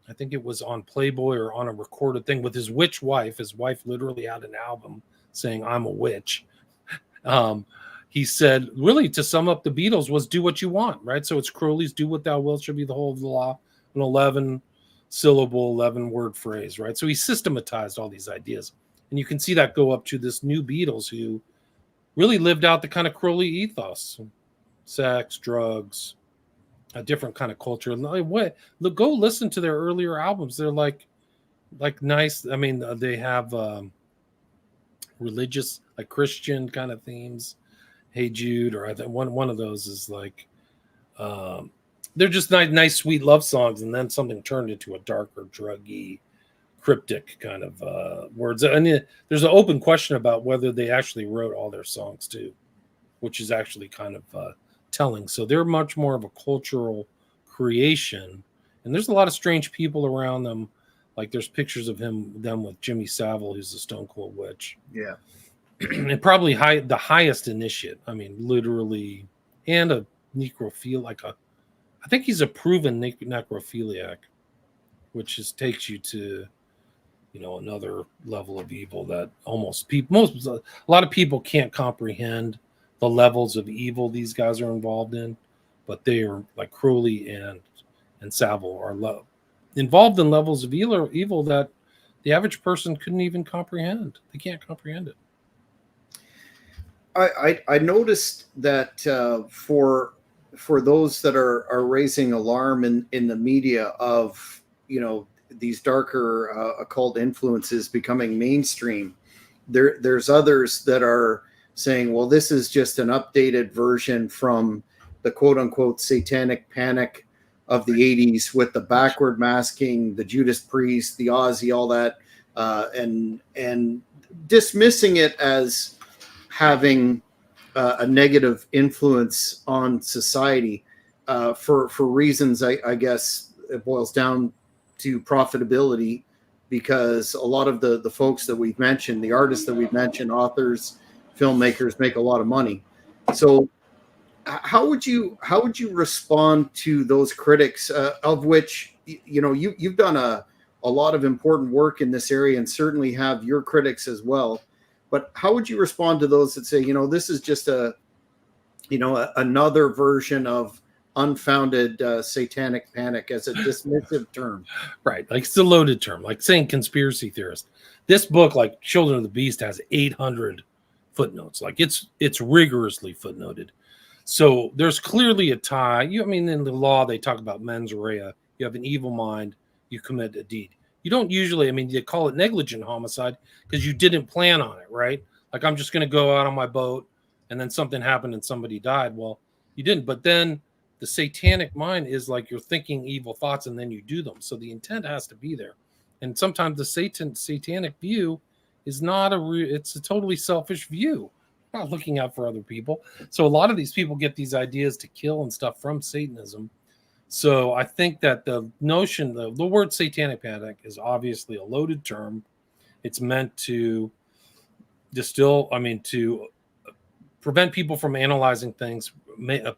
I think it was on Playboy or on a recorded thing with his witch wife. His wife literally had an album saying, "I'm a witch." He said, really, to sum up the Beatles was do what you want, right? So it's Crowley's "do what thou wilt shall be the whole of the law," an 11-syllable, 11-word phrase, right? So he systematized all these ideas. And you can see that go up to this new Beatles who really lived out the kind of Crowley ethos. Sex, drugs, a different kind of culture. Go listen to their earlier albums. They're like nice. They have religious, like Christian kind of themes. Hey Jude, or I think one of those is like they're just nice, sweet love songs, and then something turned into a darker, druggy, cryptic kind of words. And there's an open question about whether they actually wrote all their songs too, which is actually kind of telling. So they're much more of a cultural creation, and there's a lot of strange people around them. Like there's pictures of them with Jimmy Savile, who's the Stone Cold Witch. Yeah. And probably the highest initiate. I mean, literally, and a necrophiliac. I think he's a proven necrophiliac, which takes you to, another level of evil that a lot of people can't comprehend the levels of evil these guys are involved in, but they are like Crowley and Savile are involved in levels of evil that the average person couldn't even comprehend. They can't comprehend it. I noticed that for those that are raising alarm in the media of these darker occult influences becoming mainstream, there's others that are saying, well, this is just an updated version from the quote unquote satanic panic of the 80s with the backward masking, the Judas Priest, the Ozzy, all that, and dismissing it as having a negative influence on society for reasons, I guess it boils down to profitability, because a lot of the folks that we've mentioned, the artists that we've mentioned, authors, filmmakers, make a lot of money. So how would you respond to those critics, of which you've done a lot of important work in this area and certainly have your critics as well? But how would you respond to those that say, this is just another version of unfounded satanic panic as a dismissive term? Right. Like it's a loaded term, like saying conspiracy theorist. This book, like Children of the Beast, has 800 footnotes. Like it's rigorously footnoted. So there's clearly a tie. In the law, they talk about mens rea. You have an evil mind, you commit a deed. You don't usually, you call it negligent homicide because you didn't plan on it, right? Like I'm just going to go out on my boat and then something happened and somebody died. Well, you didn't. But then the satanic mind is like you're thinking evil thoughts and then you do them. So the intent has to be there. And sometimes the satanic view is it's a totally selfish view. Not looking out for other people. So a lot of these people get these ideas to kill and stuff from Satanism. So I think that the notion, the word satanic panic is obviously a loaded term. It's meant to to prevent people from analyzing things,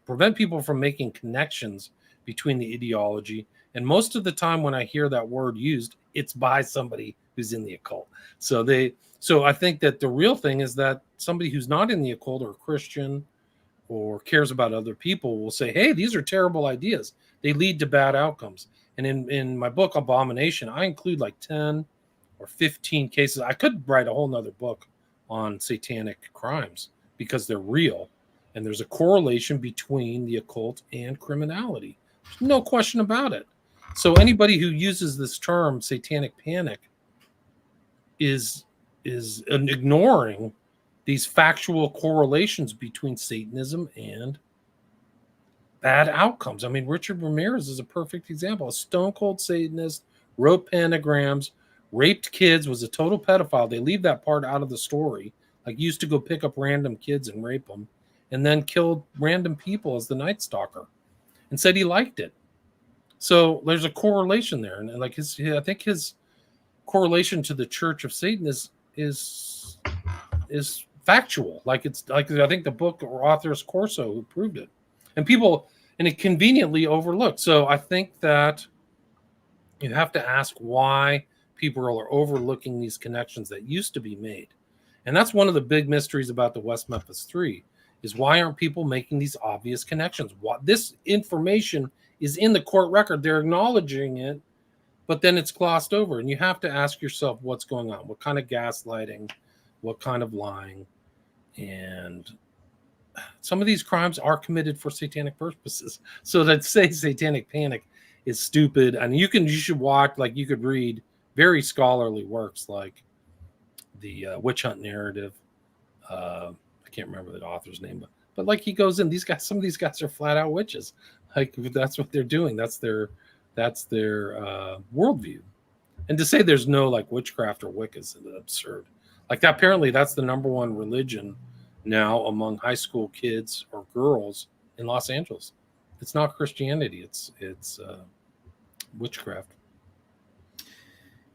prevent people from making connections between the ideology. And most of the time when I hear that word used, it's by somebody who's in the occult. So I think that the real thing is that somebody who's not in the occult or Christian or cares about other people will say, hey, these are terrible ideas. They lead to bad outcomes. And in my book, Abomination, I include like 10 or 15 cases. I could write a whole nother book on satanic crimes because they're real. And there's a correlation between the occult and criminality. There's no question about it. So anybody who uses this term, satanic panic, is ignoring these factual correlations between Satanism and bad outcomes. Richard Ramirez is a perfect example. A stone cold Satanist, wrote pentagrams, raped kids, was a total pedophile. They leave that part out of the story. Like used to go pick up random kids and rape them, and then killed random people as the Night Stalker, and said he liked it. So there's a correlation there, and like I think his correlation to the Church of Satan is factual. Like it's like I think the book or author is Corso who proved it, and it conveniently overlooked. So I think that you have to ask why people are overlooking these connections that used to be made, and that's one of the big mysteries about the West Memphis 3 is why aren't people making these obvious connections? What this information is in the court record, they're acknowledging it, but then it's glossed over, and you have to ask yourself what's going on, what kind of gaslighting, what kind of lying. And some of these crimes are committed for satanic purposes. So to say satanic panic is stupid. And you should watch, like you could read very scholarly works like the Witch Hunt Narrative. I can't remember the author's name, but like he goes in, some of these guys are flat out witches. Like that's what they're doing. That's their worldview. And to say there's no like witchcraft or Wicca is absurd. Like that, apparently that's the number one religion now among high school kids or girls in Los Angeles. It's not Christianity. It's witchcraft.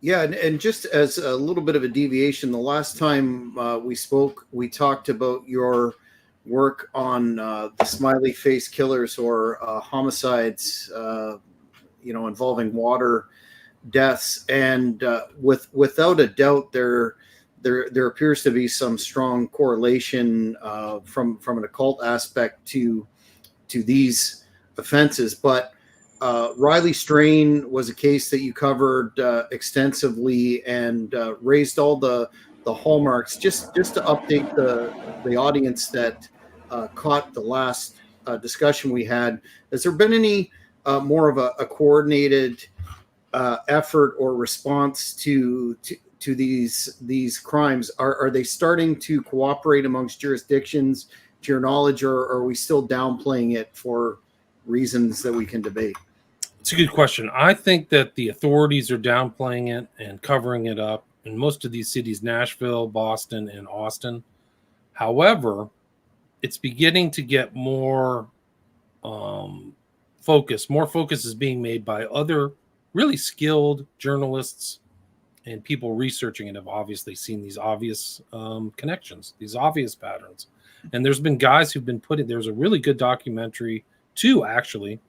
Yeah, and just as a little bit of a deviation, the last time we spoke, we talked about your work on the smiley face killers or homicides, involving water deaths, and without a doubt, there appears to be some strong correlation from an occult aspect to these offenses, but. Riley Strain was a case that you covered extensively and raised all the hallmarks. Just to update the audience that caught the last discussion we had, has there been any more of a coordinated effort or response to these crimes? Are they starting to cooperate amongst jurisdictions, to your knowledge, or are we still downplaying it for reasons that we can debate? It's a good question. I think that the authorities are downplaying it and covering it up in most of these cities, Nashville, Boston, and Austin. However, it's beginning to get more focus. More focus is being made by other really skilled journalists and people researching it have obviously seen these obvious connections, these obvious patterns. And there's been guys who've been there's a really good documentary too, actually,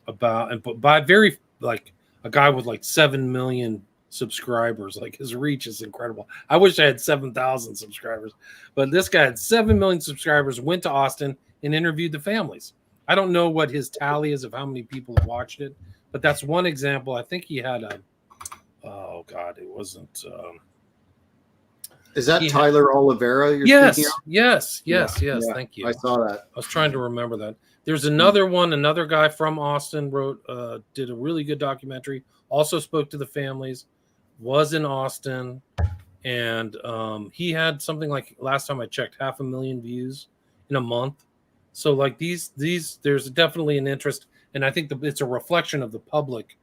about, and by very, like, a guy with like 7 million subscribers. Like, his reach is incredible. I wish I had 7,000 subscribers, but this guy had 7 million subscribers, went to Austin and interviewed the families. I don't know what his tally is of how many people have watched it, but that's one example. I think he had it wasn't. Is that Tyler Oliveira? Yes, speaking of? yes. Yeah. Thank you. I saw that. I was trying to remember that. There's another one. Another guy from Austin did a really good documentary. Also spoke to the families. Was in Austin, and he had something like, last time I checked, 500,000 views in a month. So like these, there's definitely an interest, and I think it's a reflection of the public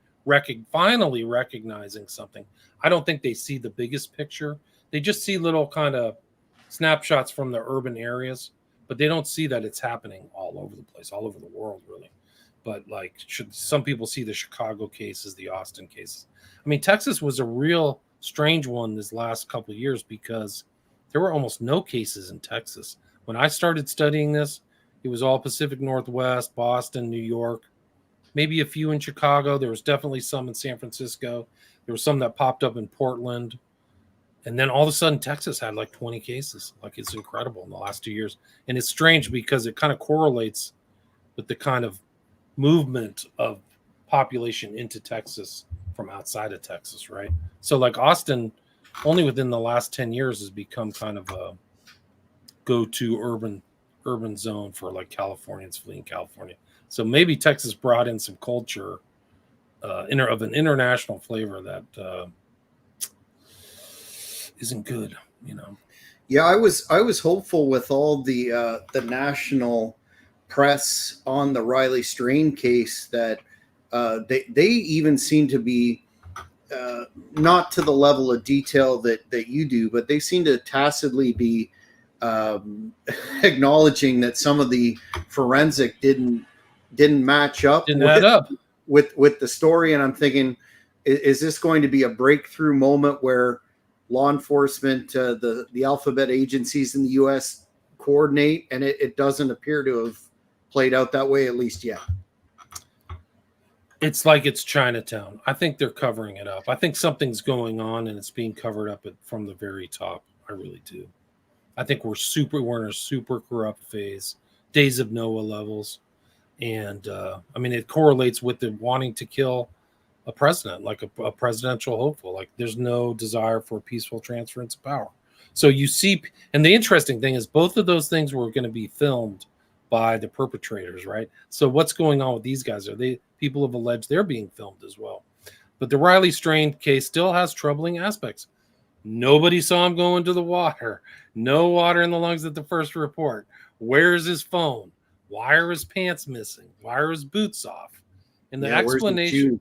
finally recognizing something. I don't think they see the biggest picture. They just see little kind of snapshots from the urban areas, but they don't see that it's happening all over the place, all over the world, really. But like, some people see the Chicago cases, the Austin cases. I mean, Texas was a real strange one this last couple of years because there were almost no cases in Texas. When I started studying this, it was all Pacific Northwest, Boston, New York, maybe a few in Chicago. There was definitely some in San Francisco. There was some that popped up in Portland. And then all of a sudden, Texas had like 20 cases. Like, it's incredible in the last 2 years. And it's strange because it kind of correlates with the kind of movement of population into Texas from outside of Texas, right? So like Austin, only within the last 10 years has become kind of a go-to urban zone for like Californians fleeing California. So maybe Texas brought in some culture of an international flavor that isn't good, you know. Yeah, I was hopeful with all the national press on the Riley Strain case that they even seem to be not to the level of detail that you do, but they seem to tacitly be acknowledging that some of the forensic didn't match up. Didn't add up with the story. And I'm thinking, is this going to be a breakthrough moment where law enforcement, the alphabet agencies in the U.S. coordinate, and it doesn't appear to have played out that way, at least yet? It's like it's Chinatown. I think they're covering it up. I think something's going on, and it's being covered up from the very top. I really do. I think we're in a super corrupt phase, days of Noah levels. And I mean, it correlates with the wanting to kill a president, like a presidential hopeful. Like, there's no desire for peaceful transference of power. So you see, and the interesting thing is both of those things were going to be filmed by the perpetrators, right? So what's going on with these guys? People have alleged they're being filmed as well. But the Riley Strain case still has troubling aspects. Nobody saw him go into the water. No water in the lungs at the first report. Where's his phone? Why are his pants missing? Why are his boots off? And the explanation,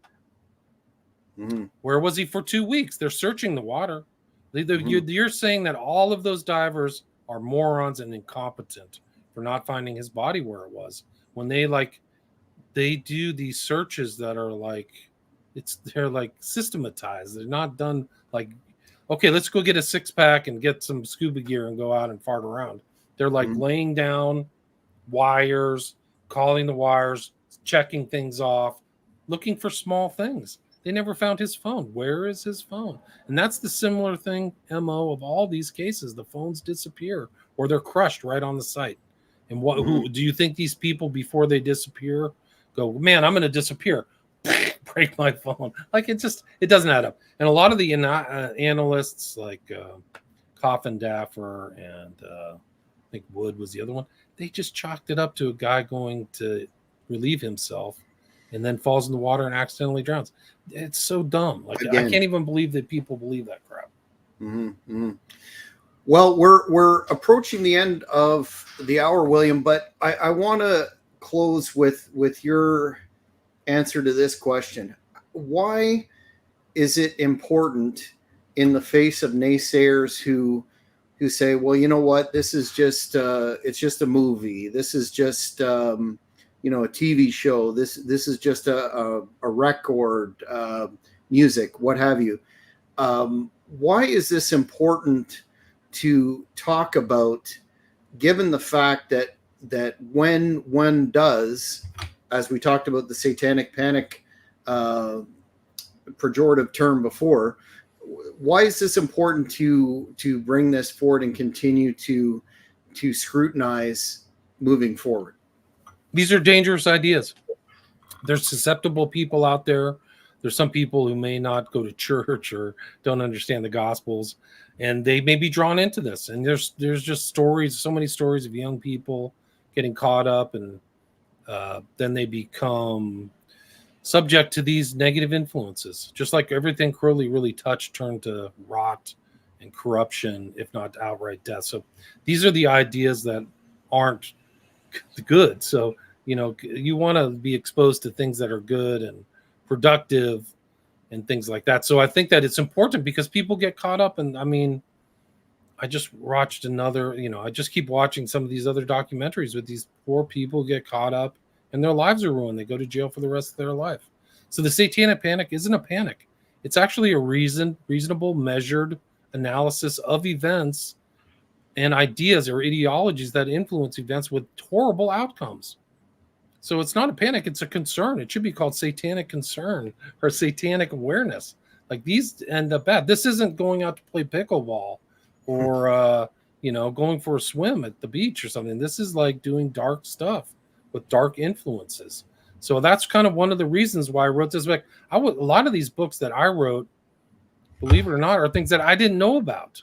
Where was he for 2 weeks? They're searching the water. You're saying that all of those divers are morons and incompetent for not finding his body where it was, when they do these searches that are they're like systematized. They're not done like, okay, let's go get a 6-pack and get some scuba gear and go out and fart around. They're like laying down wires, calling the wires, checking things off, looking for small things. They never found his phone. Where is his phone? And that's the similar thing, MO, of all these cases. The phones disappear or they're crushed right on the site. And who do you think these people, before they disappear, go, man, I'm going to disappear, break my phone? Like, it doesn't add up. And a lot of the analysts like Coffin Daffer and I think Wood was the other one, they just chalked it up to a guy going to relieve himself and then falls in the water and accidentally drowns. It's so dumb. Like, again, I can't even believe that people believe that crap. Well, we're approaching the end of the hour, William, but I want to close with your answer to this question. Why is it important, in the face of naysayers who say, well, you know what, this is just it's just a movie. This is just a TV show. This is just a record, music, what have you. Why is this important to talk about, given the fact that when one does, as we talked about the Satanic Panic pejorative term before, why is this important to bring this forward and continue to scrutinize moving forward? These are dangerous ideas. There's susceptible people out there. There's some people who may not go to church or don't understand the Gospels, and they may be drawn into this. And there's just stories, so many stories of young people getting caught up, and then they become subject to these negative influences. Just like everything Crowley really touched turned to rot and corruption, if not outright death. So these are the ideas that aren't good. So, you want to be exposed to things that are good and productive and things like that. So I think that it's important because people get caught up. And I mean, I just watched another, I just keep watching some of these other documentaries with these poor people get caught up and their lives are ruined. They go to jail for the rest of their life. So the Satanic Panic isn't a panic. It's actually a reasonable, measured analysis of events and ideas or ideologies that influence events with horrible outcomes. So it's not a panic, it's a concern. It should be called satanic concern or satanic awareness. Like, these end up bad. This isn't going out to play pickleball or, going for a swim at the beach or something. This is like doing dark stuff with dark influences. So that's kind of one of the reasons why I wrote this book. A lot of these books that I wrote, believe it or not, are things that I didn't know about.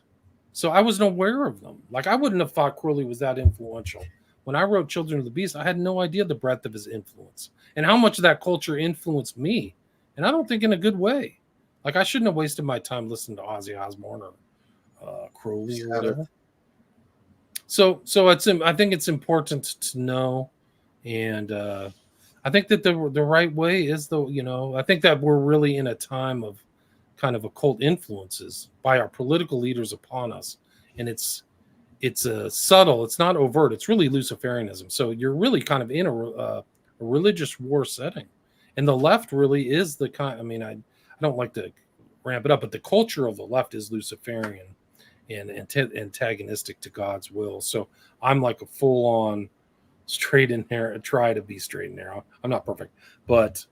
So I wasn't aware of them. Like, I wouldn't have thought Crowley was that influential. When I wrote Children of the Beast, I had no idea the breadth of his influence and how much of that culture influenced me. And I don't think in a good way. Like, I shouldn't have wasted my time listening to Ozzy Osbourne or Crowley or whatever. So I think it's important to know. And I think that the right way is, I think that we're really in a time of kind of occult influences by our political leaders upon us. And it's subtle, it's not overt, it's really Luciferianism. So you're really kind of in a religious war setting. And the left really is the kind, I don't like to ramp it up, but the culture of the left is Luciferian and antagonistic to God's will. So I'm like a full-on straight and narrow, try to be straight and narrow. I'm not perfect, but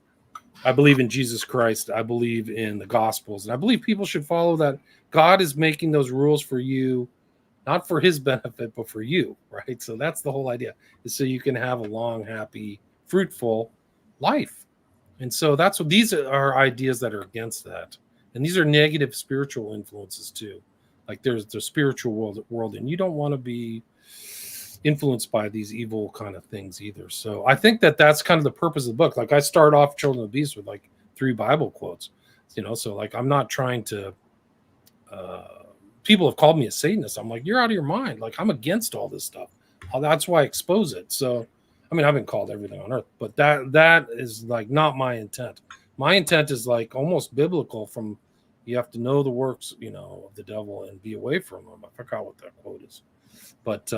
I believe in Jesus Christ. I believe in the Gospels, and I believe people should follow that. God is making those rules for you, not for his benefit, but for you, right? So that's the whole idea, is so you can have a long, happy, fruitful life. And so that's what these are ideas that are against that. And these are negative spiritual influences too. Like, there's the spiritual world, and you don't want to be influenced by these evil kind of things either. So I think that that's kind of the purpose of the book. Like, I start off Children of the Beast with like 3 Bible quotes, so like, I'm not trying to, people have called me a Satanist. I'm like, you're out of your mind. Like, I'm against all this stuff. That's why I expose it. So, I've been called everything on earth, but that is like not my intent. My intent is like almost biblical. From you have to know the works, of the devil and be away from them. I forgot what that quote is, but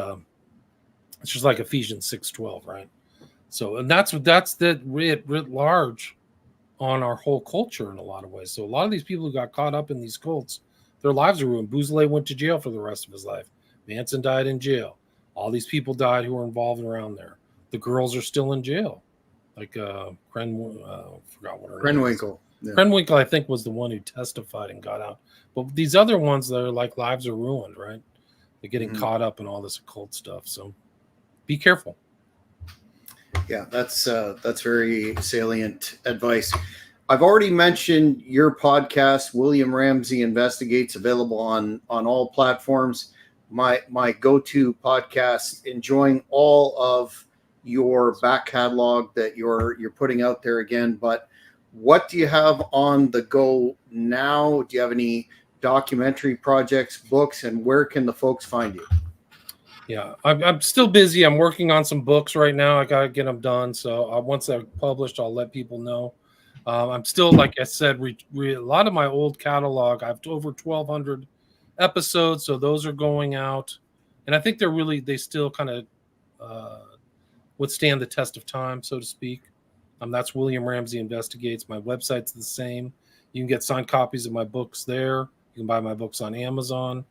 it's just like Ephesians 6:12, right? So, and that's the writ large on our whole culture in a lot of ways. So a lot of these people who got caught up in these cults, their lives are ruined. Bouzoulet went to jail for the rest of his life. Manson died in jail. All these people died who were involved around there. The girls are still in jail. Like forgot what her name is. Yeah. Krenwinkel, I think, was the one who testified and got out. But these other ones, their like lives are ruined, right? They're getting caught up in all this occult stuff. So be careful. Yeah, that's very salient advice. I've already mentioned your podcast, William Ramsey Investigates, available on all platforms. My go-to podcast, enjoying all of your back catalog that you're putting out there again. But what do you have on the go now? Do you have any documentary projects, books, and where can the folks find you? Yeah, I'm still busy. I'm working on some books right now. I got to get them done. So once they're published, I'll let people know. I'm still, like I said, a lot of my old catalog. I have over 1,200 episodes, so those are going out. And I think they still kind of withstand the test of time, so to speak. That's William Ramsey Investigates. My website's the same. You can get signed copies of my books there. You can buy my books on Amazon.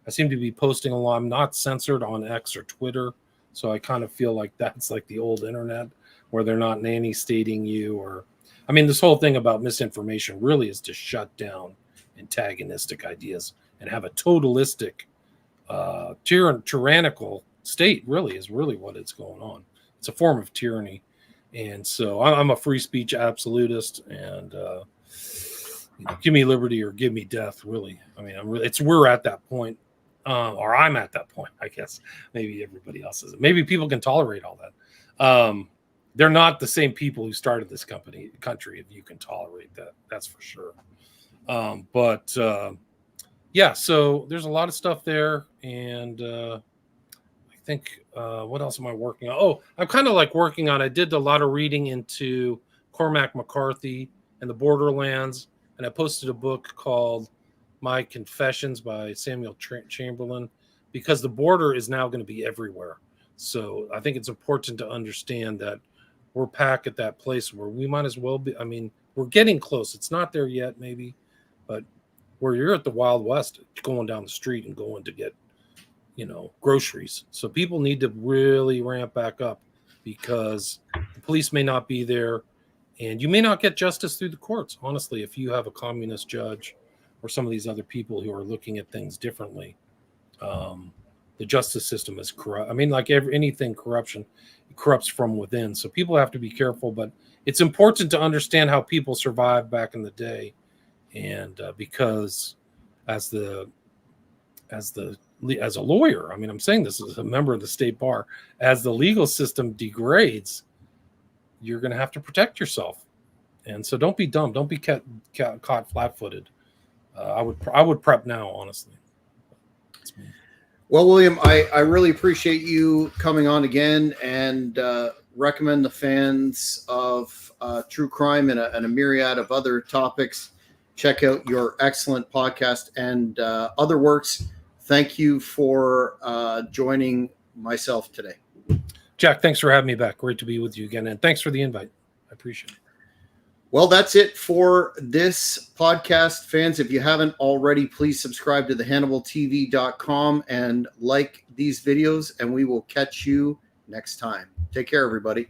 I seem to be posting a lot. I'm not censored on X or Twitter, so I kind of feel like that's like the old internet where they're not nanny stating you. Or, I mean, this whole thing about misinformation really is to shut down antagonistic ideas and have a totalistic, tyrannical state. Really is really what it's going on. It's a form of tyranny, and so I'm a free speech absolutist, and give me liberty or give me death. Really, I mean, we're at that point. Or I'm at that point, I guess. Maybe everybody else isn't. Maybe people can tolerate all that. They're not the same people who started this country, if you can tolerate that. That's for sure. Yeah, so there's a lot of stuff there. And I think, what else am I working on? Oh, I'm kind of like working on, I did a lot of reading into Cormac McCarthy and the Borderlands. And I posted a book called My Confessions by Samuel Chamberlain, because the border is now going to be everywhere. So I think it's important to understand that we're back at that place where we might as well be. I mean, we're getting close. It's not there yet, maybe, but where you're at the Wild West, going down the street and going to get, groceries. So people need to really ramp back up, because the police may not be there, and you may not get justice through the courts. Honestly, if you have a communist judge or some of these other people who are looking at things differently, the justice system is corrupt. I mean, like anything corruption, it corrupts from within. So people have to be careful, but it's important to understand how people survived back in the day. And because as a lawyer, I mean, I'm saying this as a member of the state bar, as the legal system degrades, you're going to have to protect yourself. And so don't be dumb. Don't be caught flat-footed. I would prep now, honestly. Well, William, I really appreciate you coming on again, and recommend the fans of true crime and a myriad of other topics check out your excellent podcast and other works. Thank you for joining myself today. Jack, thanks for having me back. Great to be with you again. And thanks for the invite. I appreciate it. Well, that's it for this podcast, fans. If you haven't already, please subscribe to thehannibaltv.com and like these videos, and we will catch you next time. Take care, everybody.